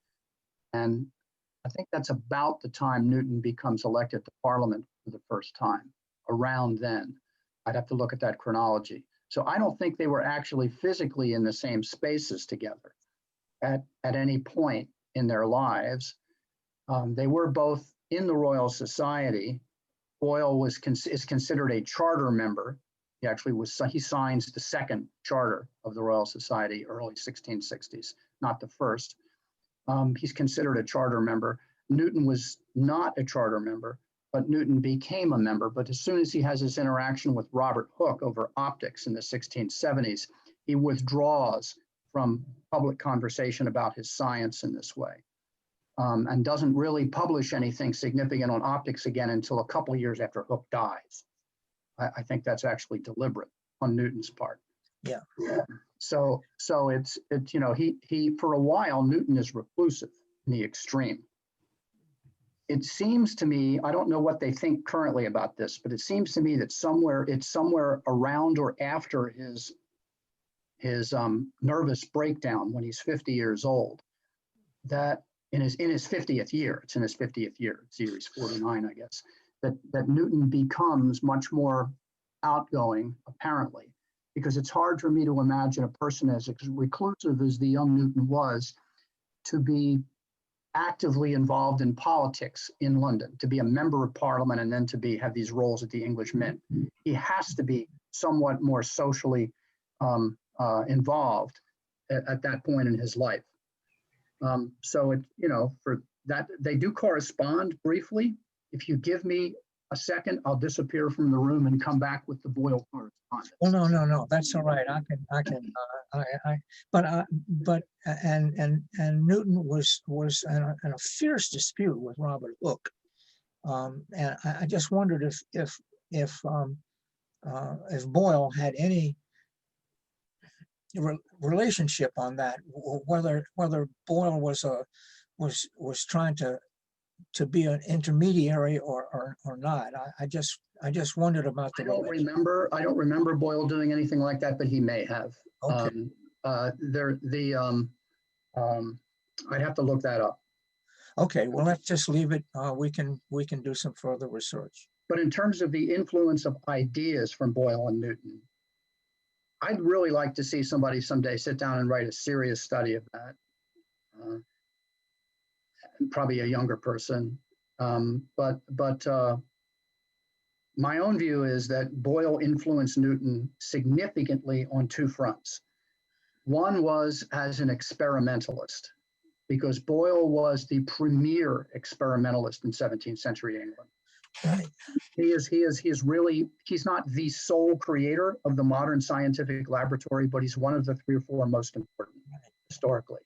And I think that's about the time Newton becomes elected to Parliament for the first time, around then. I'd have to look at that chronology. So I don't think they were actually physically in the same spaces together at any point in their lives. They were both in the Royal Society. Boyle is considered a charter member. He actually he signs the second charter of the Royal Society, early 1660s, not the first. He's considered a charter member. Newton was not a charter member, but Newton became a member. But as soon as he has his interaction with Robert Hooke over optics in the 1670s, he withdraws from public conversation about his science in this way, and doesn't really publish anything significant on optics again until a couple of years after Hooke dies. I think that's actually deliberate on Newton's part. Yeah. So it's he for a while Newton is reclusive in the extreme. It seems to me, I don't know what they think currently about this, but it seems to me that it's somewhere around or after his nervous breakdown when he's 50 years old, that in his 50th year, it's in his 50th year, he's 49, I guess, that Newton becomes much more outgoing, apparently, because it's hard for me to imagine a person as reclusive as the young Newton was to be actively involved in politics in London, to be a member of Parliament and then to have these roles at the English Mint. He has to be somewhat more socially involved at that point in his life. So it, for that, they do correspond briefly. If you give me a second, I'll disappear from the room and come back with the Boyle correspondence. Oh, no, that's all right. And Newton was in a fierce dispute with Robert Hooke. And I just wondered if Boyle had any relationship on that, whether Boyle was trying to be an intermediary or not. I just wondered about the relationship. I don't remember Boyle doing anything like that, but he may have. Okay. I'd have to look that up. Okay, well, let's just leave it. We can do some further research. But in terms of the influence of ideas from Boyle and Newton, I'd really like to see somebody someday sit down and write a serious study of that. Probably a younger person. But my own view is that Boyle influenced Newton significantly on two fronts. One was as an experimentalist, because Boyle was the premier experimentalist in 17th century England. Right. He's not the sole creator of the modern scientific laboratory, but he's one of the 3 or 4 most important historically.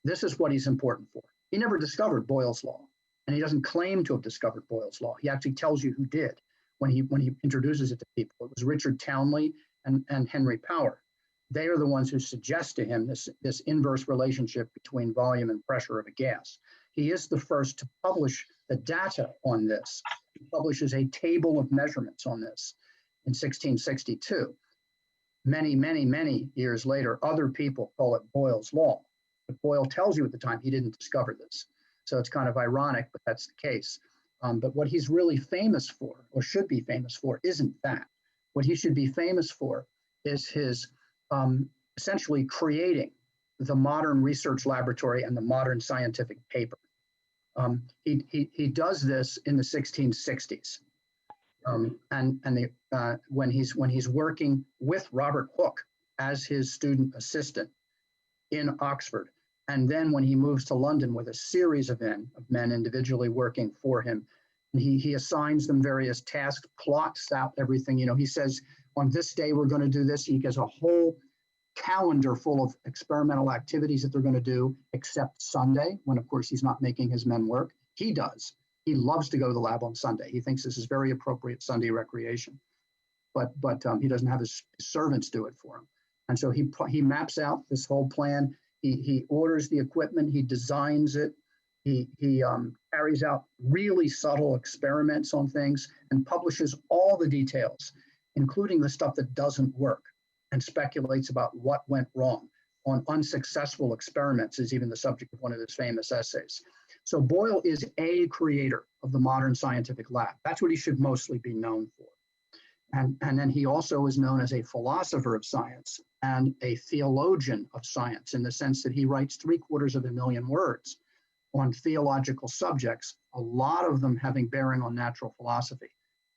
This is what he's important for. He never discovered Boyle's law, and he doesn't claim to have discovered Boyle's law. He actually tells you who did when he introduces it to people. It was Richard Townley and Henry Power. They are the ones who suggest to him this inverse relationship between volume and pressure of a gas. He is the first to publish the data on this. He publishes a table of measurements on this in 1662. Many years later, other people call it Boyle's law. But Boyle tells you at the time he didn't discover this. So it's kind of ironic, but that's the case. But what he's really famous for, or should be famous for, isn't that. What he should be famous for is his essentially creating the modern research laboratory and the modern scientific paper. He does this in the 1660s. When he's working with Robert Hooke as his student assistant in Oxford, and then when he moves to London with a series of men individually working for him, and he assigns them various tasks, plots out everything. You know, he says on this day we're going to do this. He gets a whole calendar full of experimental activities that they're going to do, except Sunday, when of course he's not making his men work. He does. He loves to go to the lab on Sunday. He thinks this is very appropriate Sunday recreation, but he doesn't have his servants do it for him. And so he maps out this whole plan. He orders the equipment. He designs it. He carries out really subtle experiments on things and publishes all the details, including the stuff that doesn't work, and speculates about what went wrong on unsuccessful experiments is even the subject of one of his famous essays. So Boyle is a creator of the modern scientific lab. That's what he should mostly be known for. And then he also is known as a philosopher of science and a theologian of science, in the sense that he writes 750,000 words on theological subjects, a lot of them having bearing on natural philosophy,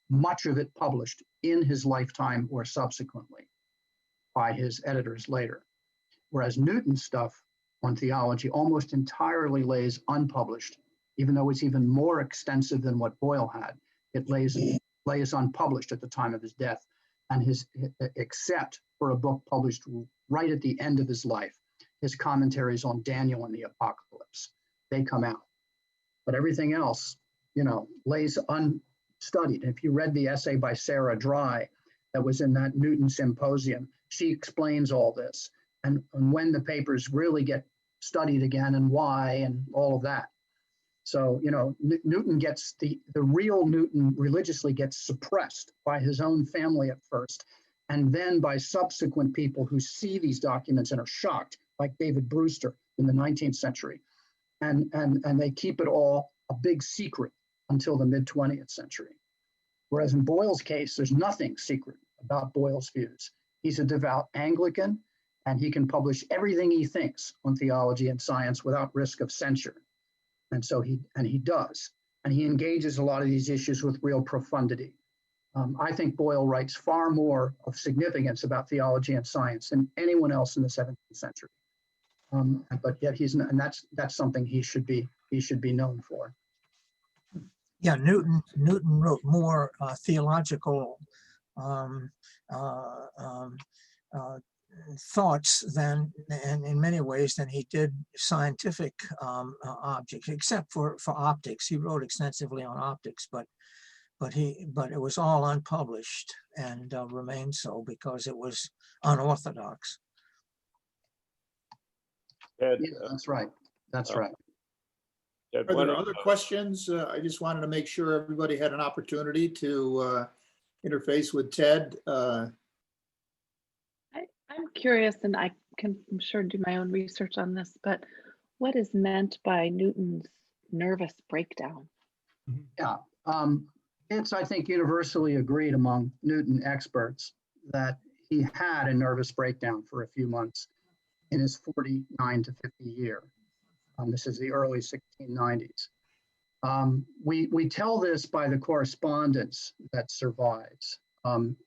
much of it published in his lifetime or subsequently by his editors later. Whereas Newton's stuff on theology almost entirely lays unpublished, even though it's even more extensive than what Boyle had. It lays unpublished at the time of his death, and except for a book published right at the end of his life, his commentaries on Daniel and the Apocalypse, they come out. But everything else, you know, lays unstudied. If you read the essay by Sarah Dry that was in that Newton Symposium, she explains all this and when the papers really get studied again and why and all of that. So, you know, Newton gets the real Newton religiously gets suppressed by his own family at first, and then by subsequent people who see these documents and are shocked, like David Brewster in the 19th century. And they keep it all a big secret until the mid-20th century. Whereas in Boyle's case, there's nothing secret about Boyle's views. He's a devout Anglican, and he can publish everything he thinks on theology and science without risk of censure. And so he does. And he engages a lot of these issues with real profundity. I think Boyle writes far more of significance about theology and science than anyone else in the 17th century. But yet and that's something he should be known for. Yeah, Newton wrote more theological thoughts than, and in many ways, than he did scientific objects, except for optics. He wrote extensively on optics, but it was all unpublished and remained so because it was unorthodox. Ted, Yeah, that's right. That's right. Ted, Are one there of other questions? I just wanted to make sure everybody had an opportunity to interface with Ted. I'm curious, and I can, I'm sure, do my own research on this, but what is meant by Newton's nervous breakdown? Yeah, it's, I think, universally agreed among Newton experts that he had a nervous breakdown for a few months in his 49 to 50 year. This is the early 1690s. We tell this by the correspondence that survives from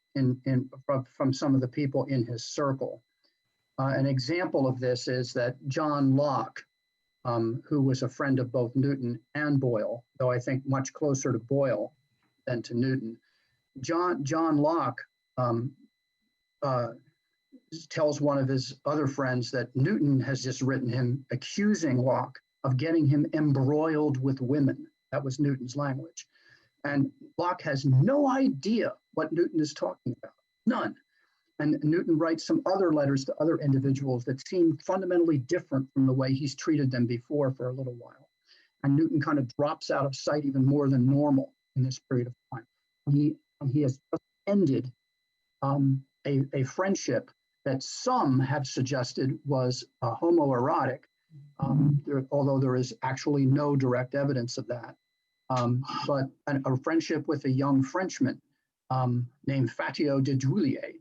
some of the people in his circle. An example of this is that John Locke, who was a friend of both Newton and Boyle, though I think much closer to Boyle than to Newton. John Locke tells one of his other friends that Newton has just written him accusing Locke of getting him embroiled with women. That was Newton's language. And Locke has no idea what Newton is talking about, none. And Newton writes some other letters to other individuals that seem fundamentally different from the way he's treated them before for a little while. And Newton kind of drops out of sight even more than normal in this period of time. And he has just ended a friendship that some have suggested was homoerotic, although there is actually no direct evidence of that. But a friendship with a young Frenchman named Fatio de Julier,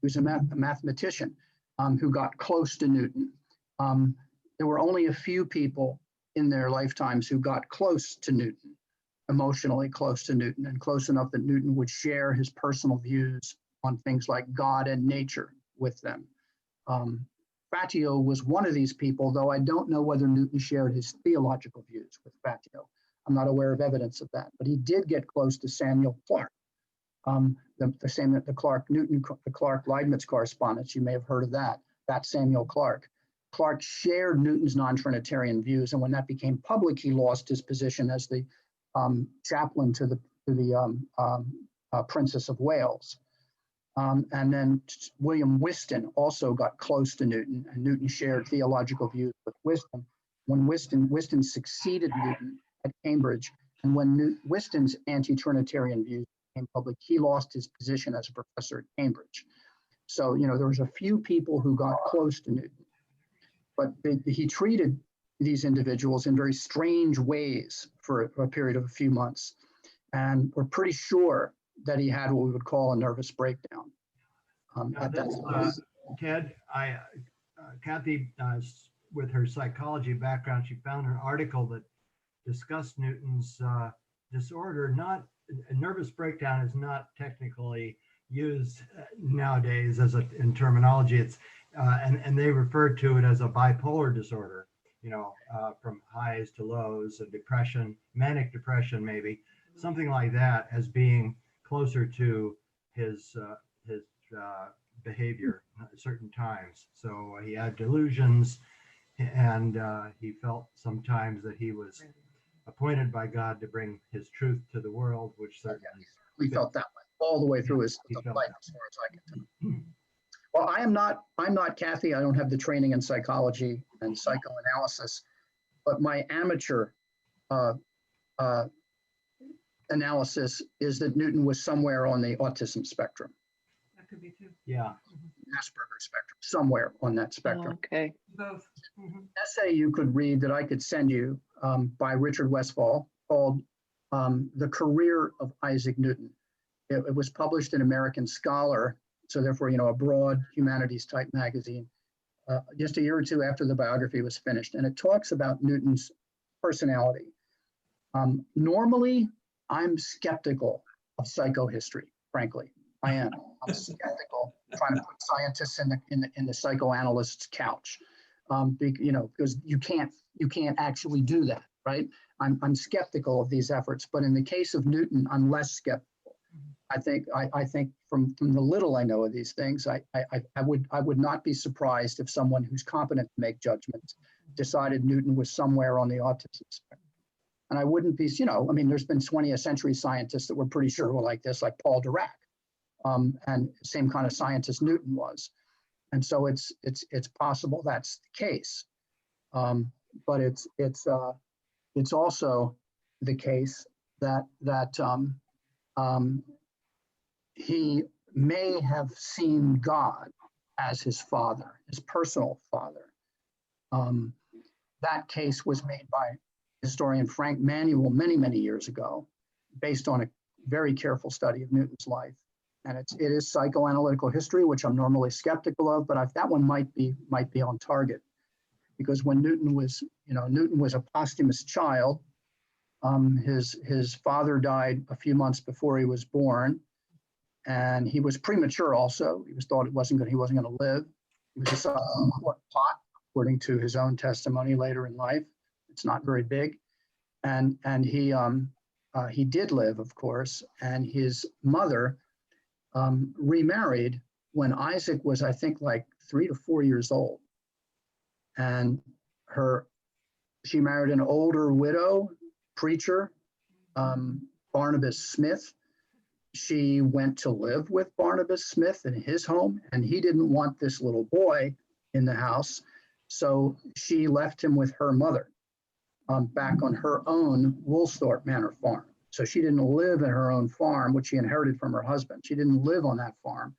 who's a mathematician who got close to Newton. There were only a few people in their lifetimes who got close to Newton, emotionally close to Newton, and close enough that Newton would share his personal views on things like God and nature with them. Fatio was one of these people, though I don't know whether Newton shared his theological views with Fatio. I'm not aware of evidence of that, but he did get close to Samuel Clarke, the Clarke-Leibniz correspondence. You may have heard of that. That's Samuel Clarke. Clarke shared Newton's non-Trinitarian views, and when that became public, he lost his position as the chaplain to the Princess of Wales. And then William Whiston also got close to Newton, and Newton shared theological views with Whiston. When Whiston succeeded Newton at Cambridge, and when Whiston's anti-Trinitarian views became public, he lost his position as a professor at Cambridge. So, there was a few people who got close to Newton, but he treated these individuals in very strange ways for a period of a few months. And we're pretty sure that he had what we would call a nervous breakdown. Ted, Kathy, with her psychology background, she found an article that discussed Newton's disorder. A nervous breakdown is not technically used nowadays in terminology. It's and they referred to it as a bipolar disorder. From highs to lows, a depression, manic depression, maybe something like that, as being closer to his behavior at certain times. So he had delusions, and he felt sometimes that he was appointed by God to bring his truth to the world, which certainly we felt that way all the way through his life, as far as I can tell. Well, I'm not Kathy. I don't have the training in psychology and psychoanalysis, but my amateur analysis is that Newton was somewhere on the autism spectrum. That could be too. Yeah. Asperger's spectrum, somewhere on that spectrum. Okay. Both. Mm-hmm. Essay you could read that I could send you by Richard Westphal called The Career of Isaac Newton. It was published in American Scholar, so therefore, a broad humanities type magazine, just a year or two after the biography was finished. And it talks about Newton's personality. Normally, I'm skeptical of psychohistory, frankly. I am. I'm skeptical trying to put scientists in the psychoanalyst's couch, because you can't actually do that, right? I'm skeptical of these efforts, but in the case of Newton, I'm less skeptical. I think from the little I know of these things, I would not be surprised if someone who's competent to make judgments decided Newton was somewhere on the autism spectrum. And I wouldn't be, there's been 20th century scientists that were pretty sure were like this, like Paul Dirac, and same kind of scientist Newton was. And so it's possible that's the case. But it's also the case that he may have seen God as his father, his personal father. That case was made by historian Frank Manuel many years ago, based on a very careful study of Newton's life. And it is psychoanalytical history, which I'm normally skeptical of, but that one might be on target, because when Newton was a posthumous child. His father died a few months before he was born, and he was premature. Also, he wasn't going to live. He was a son of a quart pot, according to his own testimony later in life. It's not very big, and he did live, of course. And his mother remarried when Isaac was, I think, like 3 to 4 years old, and she married an older widow preacher, Barnabas Smith, she went to live with Barnabas Smith in his home, and he didn't want this little boy in the house. So she left him with her mother back on her own Woolsthorpe Manor farm. So she didn't live in her own farm, which she inherited from her husband. She didn't live on that farm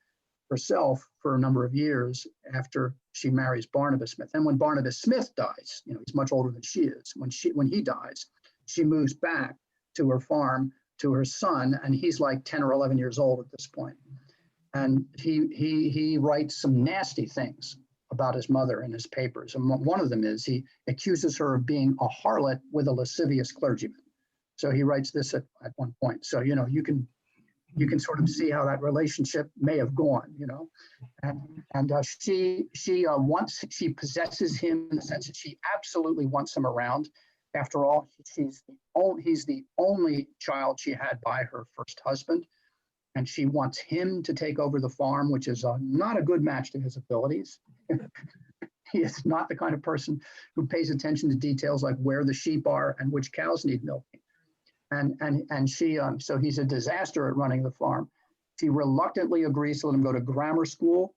herself for a number of years after she marries Barnabas Smith. And when Barnabas Smith dies, he's much older than she is. When he dies, she moves back to her farm to her son, and he's like 10 or 11 years old at this point. And he writes some nasty things about his mother in his papers. And one of them is he accuses her of being a harlot with a lascivious clergyman. So he writes this at one point. So, you can sort of see how that relationship may have gone, and she possesses him in the sense that she absolutely wants him around. After all, he's the only child she had by her first husband, and she wants him to take over the farm, which is not a good match to his abilities. He is not the kind of person who pays attention to details like where the sheep are and which cows need milking. And she, so he's a disaster at running the farm. She reluctantly agrees to let him go to grammar school.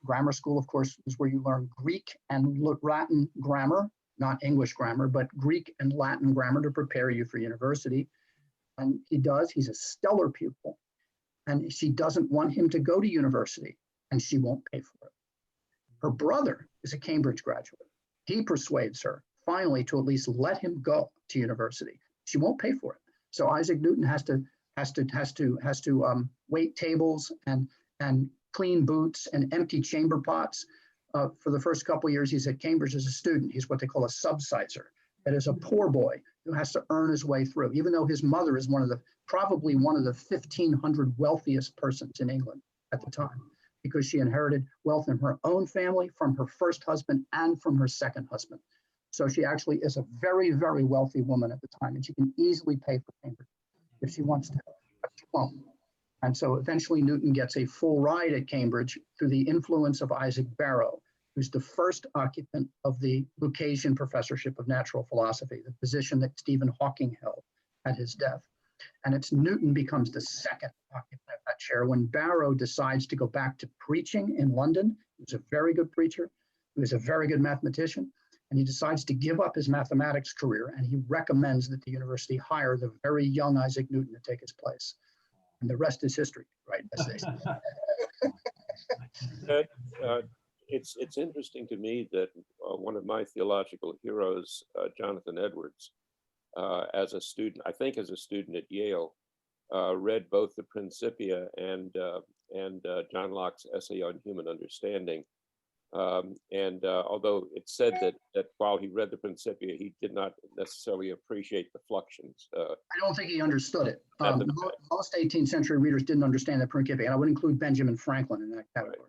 Grammar school, of course, is where you learn Greek and Latin grammar, not English grammar, but Greek and Latin grammar to prepare you for university. And he does, he's a stellar pupil. And she doesn't want him to go to university, and she won't pay for it. Her brother is a Cambridge graduate. He persuades her finally to at least let him go to university. She won't pay for it. So Isaac Newton has to wait tables and clean boots and empty chamber pots. For the first couple of years he's at Cambridge as a student. He's what they call a subsizer. That is a poor boy who has to earn his way through, even though his mother is probably one of the 1,500 wealthiest persons in England at the time, because she inherited wealth in her own family, from her first husband, and from her second husband. So she actually is a very, very wealthy woman at the time, and she can easily pay for Cambridge if she wants to, but she won't. And so eventually Newton gets a full ride at Cambridge through the influence of Isaac Barrow, who's the first occupant of the Lucasian Professorship of Natural Philosophy, the position that Stephen Hawking held at his death. And it's Newton becomes the second occupant of that chair when Barrow decides to go back to preaching in London. He was a very good preacher. He was a very good mathematician. And he decides to give up his mathematics career, and he recommends that the university hire the very young Isaac Newton to take his place. And the rest is history, right? As they say. It's interesting to me that one of my theological heroes, Jonathan Edwards, as a student, I think as a student at Yale, read both the Principia and John Locke's essay on human understanding. Although it said that while he read the Principia, he did not necessarily appreciate the fluxions. I don't think he understood it. Most 18th century readers didn't understand the Principia, and I would include Benjamin Franklin in that category. Right.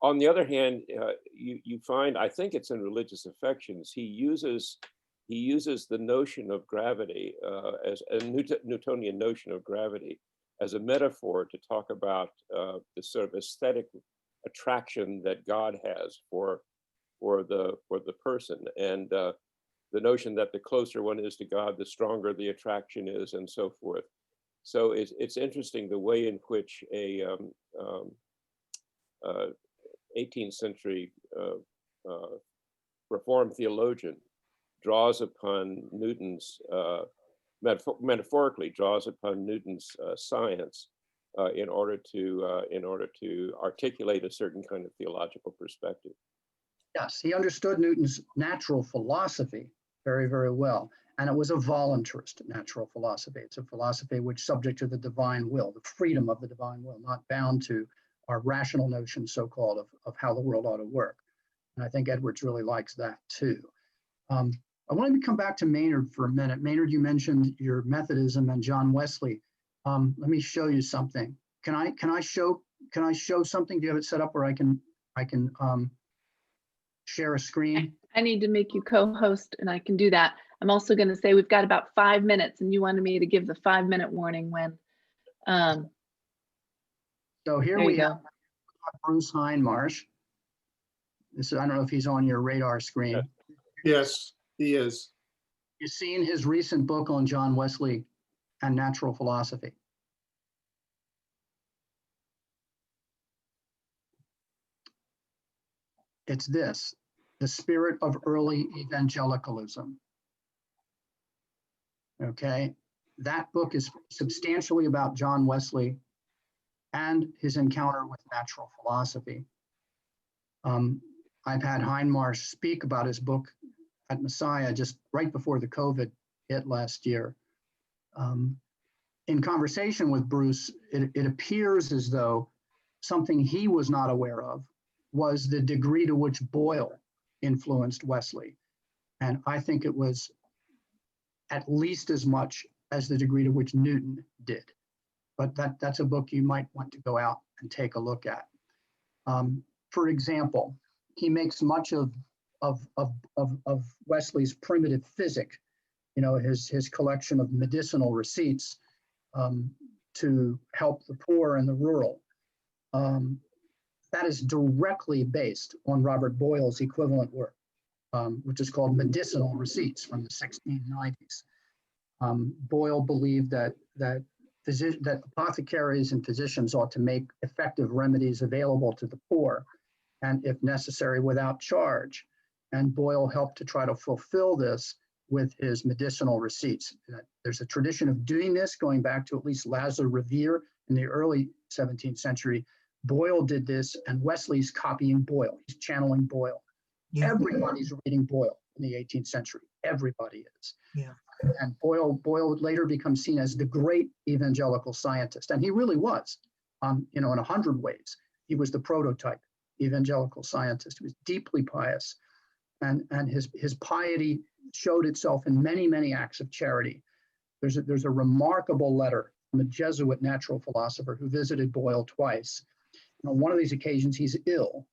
On the other hand, you find, I think it's in Religious Affections, he uses the notion of gravity as a Newtonian notion of gravity as a metaphor to talk about the sort of aesthetic attraction that God has for the person, and the notion that the closer one is to God, the stronger the attraction is, and so forth. So it's interesting the way in which a 18th century Reformed theologian draws upon Newton's, metaphorically draws upon Newton's science in order to articulate a certain kind of theological perspective. Yes, he understood Newton's natural philosophy very, very well. And it was a voluntarist natural philosophy. It's a philosophy which is subject to the divine will, the freedom of the divine will, not bound to our rational notions, so-called, of how the world ought to work. And I think Edwards really likes that too. I wanted to come back to Maynard for a minute. Maynard, you mentioned your Methodism and John Wesley. Let me show you something. Can I show something? Do you have it set up where I can share a screen? I need to make you co-host, and I can do that. I'm also going to say we've got about 5 minutes, and you wanted me to give the 5-minute warning when. So here we have Bruce Hindmarsh. This is, I don't know if he's on your radar screen. Yes, he is. You've seen his recent book on John Wesley and natural philosophy. It's this, The Spirit of Early Evangelicalism. Okay, that book is substantially about John Wesley and his encounter with natural philosophy. I've had Hindmarsh speak about his book at Messiah just right before the COVID hit last year. In conversation with Bruce, it appears as though something he was not aware of was the degree to which Boyle influenced Wesley. And I think it was at least as much as the degree to which Newton did. But that's a book you might want to go out and take a look at. For example, he makes much of Wesley's primitive physic, his collection of medicinal receipts to help the poor and the rural. That is directly based on Robert Boyle's equivalent work, which is called Medicinal Receipts from the 1690s. Boyle believed that apothecaries and physicians ought to make effective remedies available to the poor, and if necessary, without charge. And Boyle helped to try to fulfill this with his medicinal receipts. There's a tradition of doing this going back to at least Lazar Revere in the early 17th century. Boyle did this, and Wesley's copying Boyle. He's channeling Boyle. Yeah. Everybody's reading Boyle in the 18th century. Everybody is. Yeah. And Boyle later becomes seen as the great evangelical scientist, and he really was. In 100 ways, he was the prototype evangelical scientist. He was deeply pious, and his piety showed itself in many, many acts of charity. There's a remarkable letter from a Jesuit natural philosopher who visited Boyle twice. And on one of these occasions, he's ill,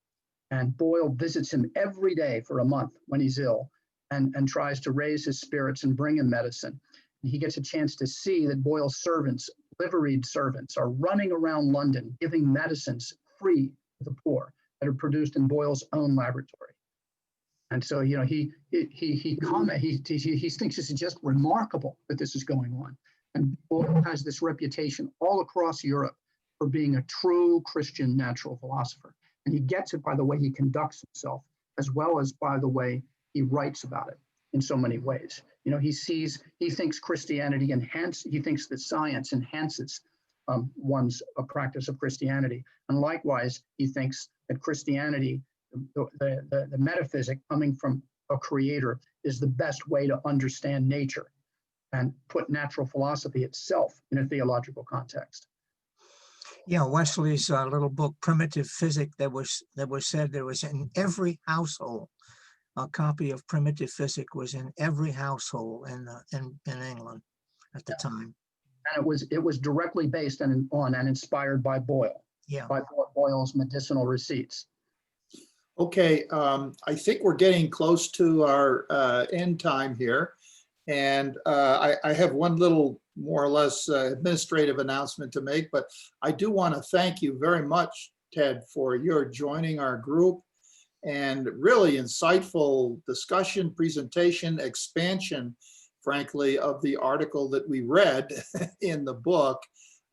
and Boyle visits him every day for a month when he's ill, and tries to raise his spirits and bring him medicine. And he gets a chance to see that Boyle's servants, liveried servants, are running around London giving medicines free to the poor that are produced in Boyle's own laboratory. And so, he thinks this is just remarkable that this is going on. And Boyle has this reputation all across Europe for being a true Christian natural philosopher. And he gets it by the way he conducts himself, as well as by the way he writes about it in so many ways. He thinks Christianity he thinks that science enhances one's practice of Christianity. And likewise, he thinks that Christianity, the metaphysic coming from a creator, is the best way to understand nature and put natural philosophy itself in a theological context. Yeah, Wesley's little book, Primitive Physic, that was said there was in every household. A copy of Primitive Physic was in every household in England at the time. And it was directly based on and inspired by Boyle. Yeah. By Boyle's medicinal receipts. Okay, I think we're getting close to our end time here. And I have one little more or less administrative announcement to make, but I do want to thank you very much, Ted, for your joining our group and really insightful discussion, presentation, expansion, frankly, of the article that we read in the book,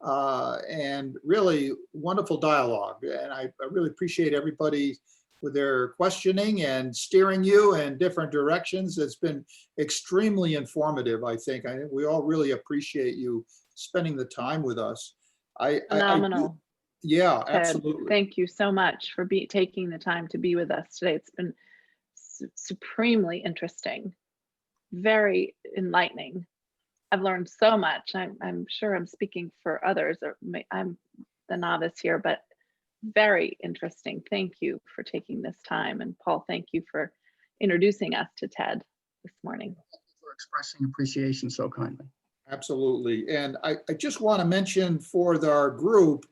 and really wonderful dialogue. And I really appreciate everybody with their questioning and steering you in different directions. It's been extremely informative, I think. We all really appreciate you spending the time with us. Phenomenal. Yeah, Ted, absolutely. Thank you so much for taking the time to be with us today. It's been supremely interesting, very enlightening. I've learned so much. I'm sure I'm speaking for others, or I'm the novice here, but very interesting. Thank you for taking this time. And Paul, thank you for introducing us to Ted this morning. Thank you for expressing appreciation so kindly. Absolutely. And I just want to mention for our group,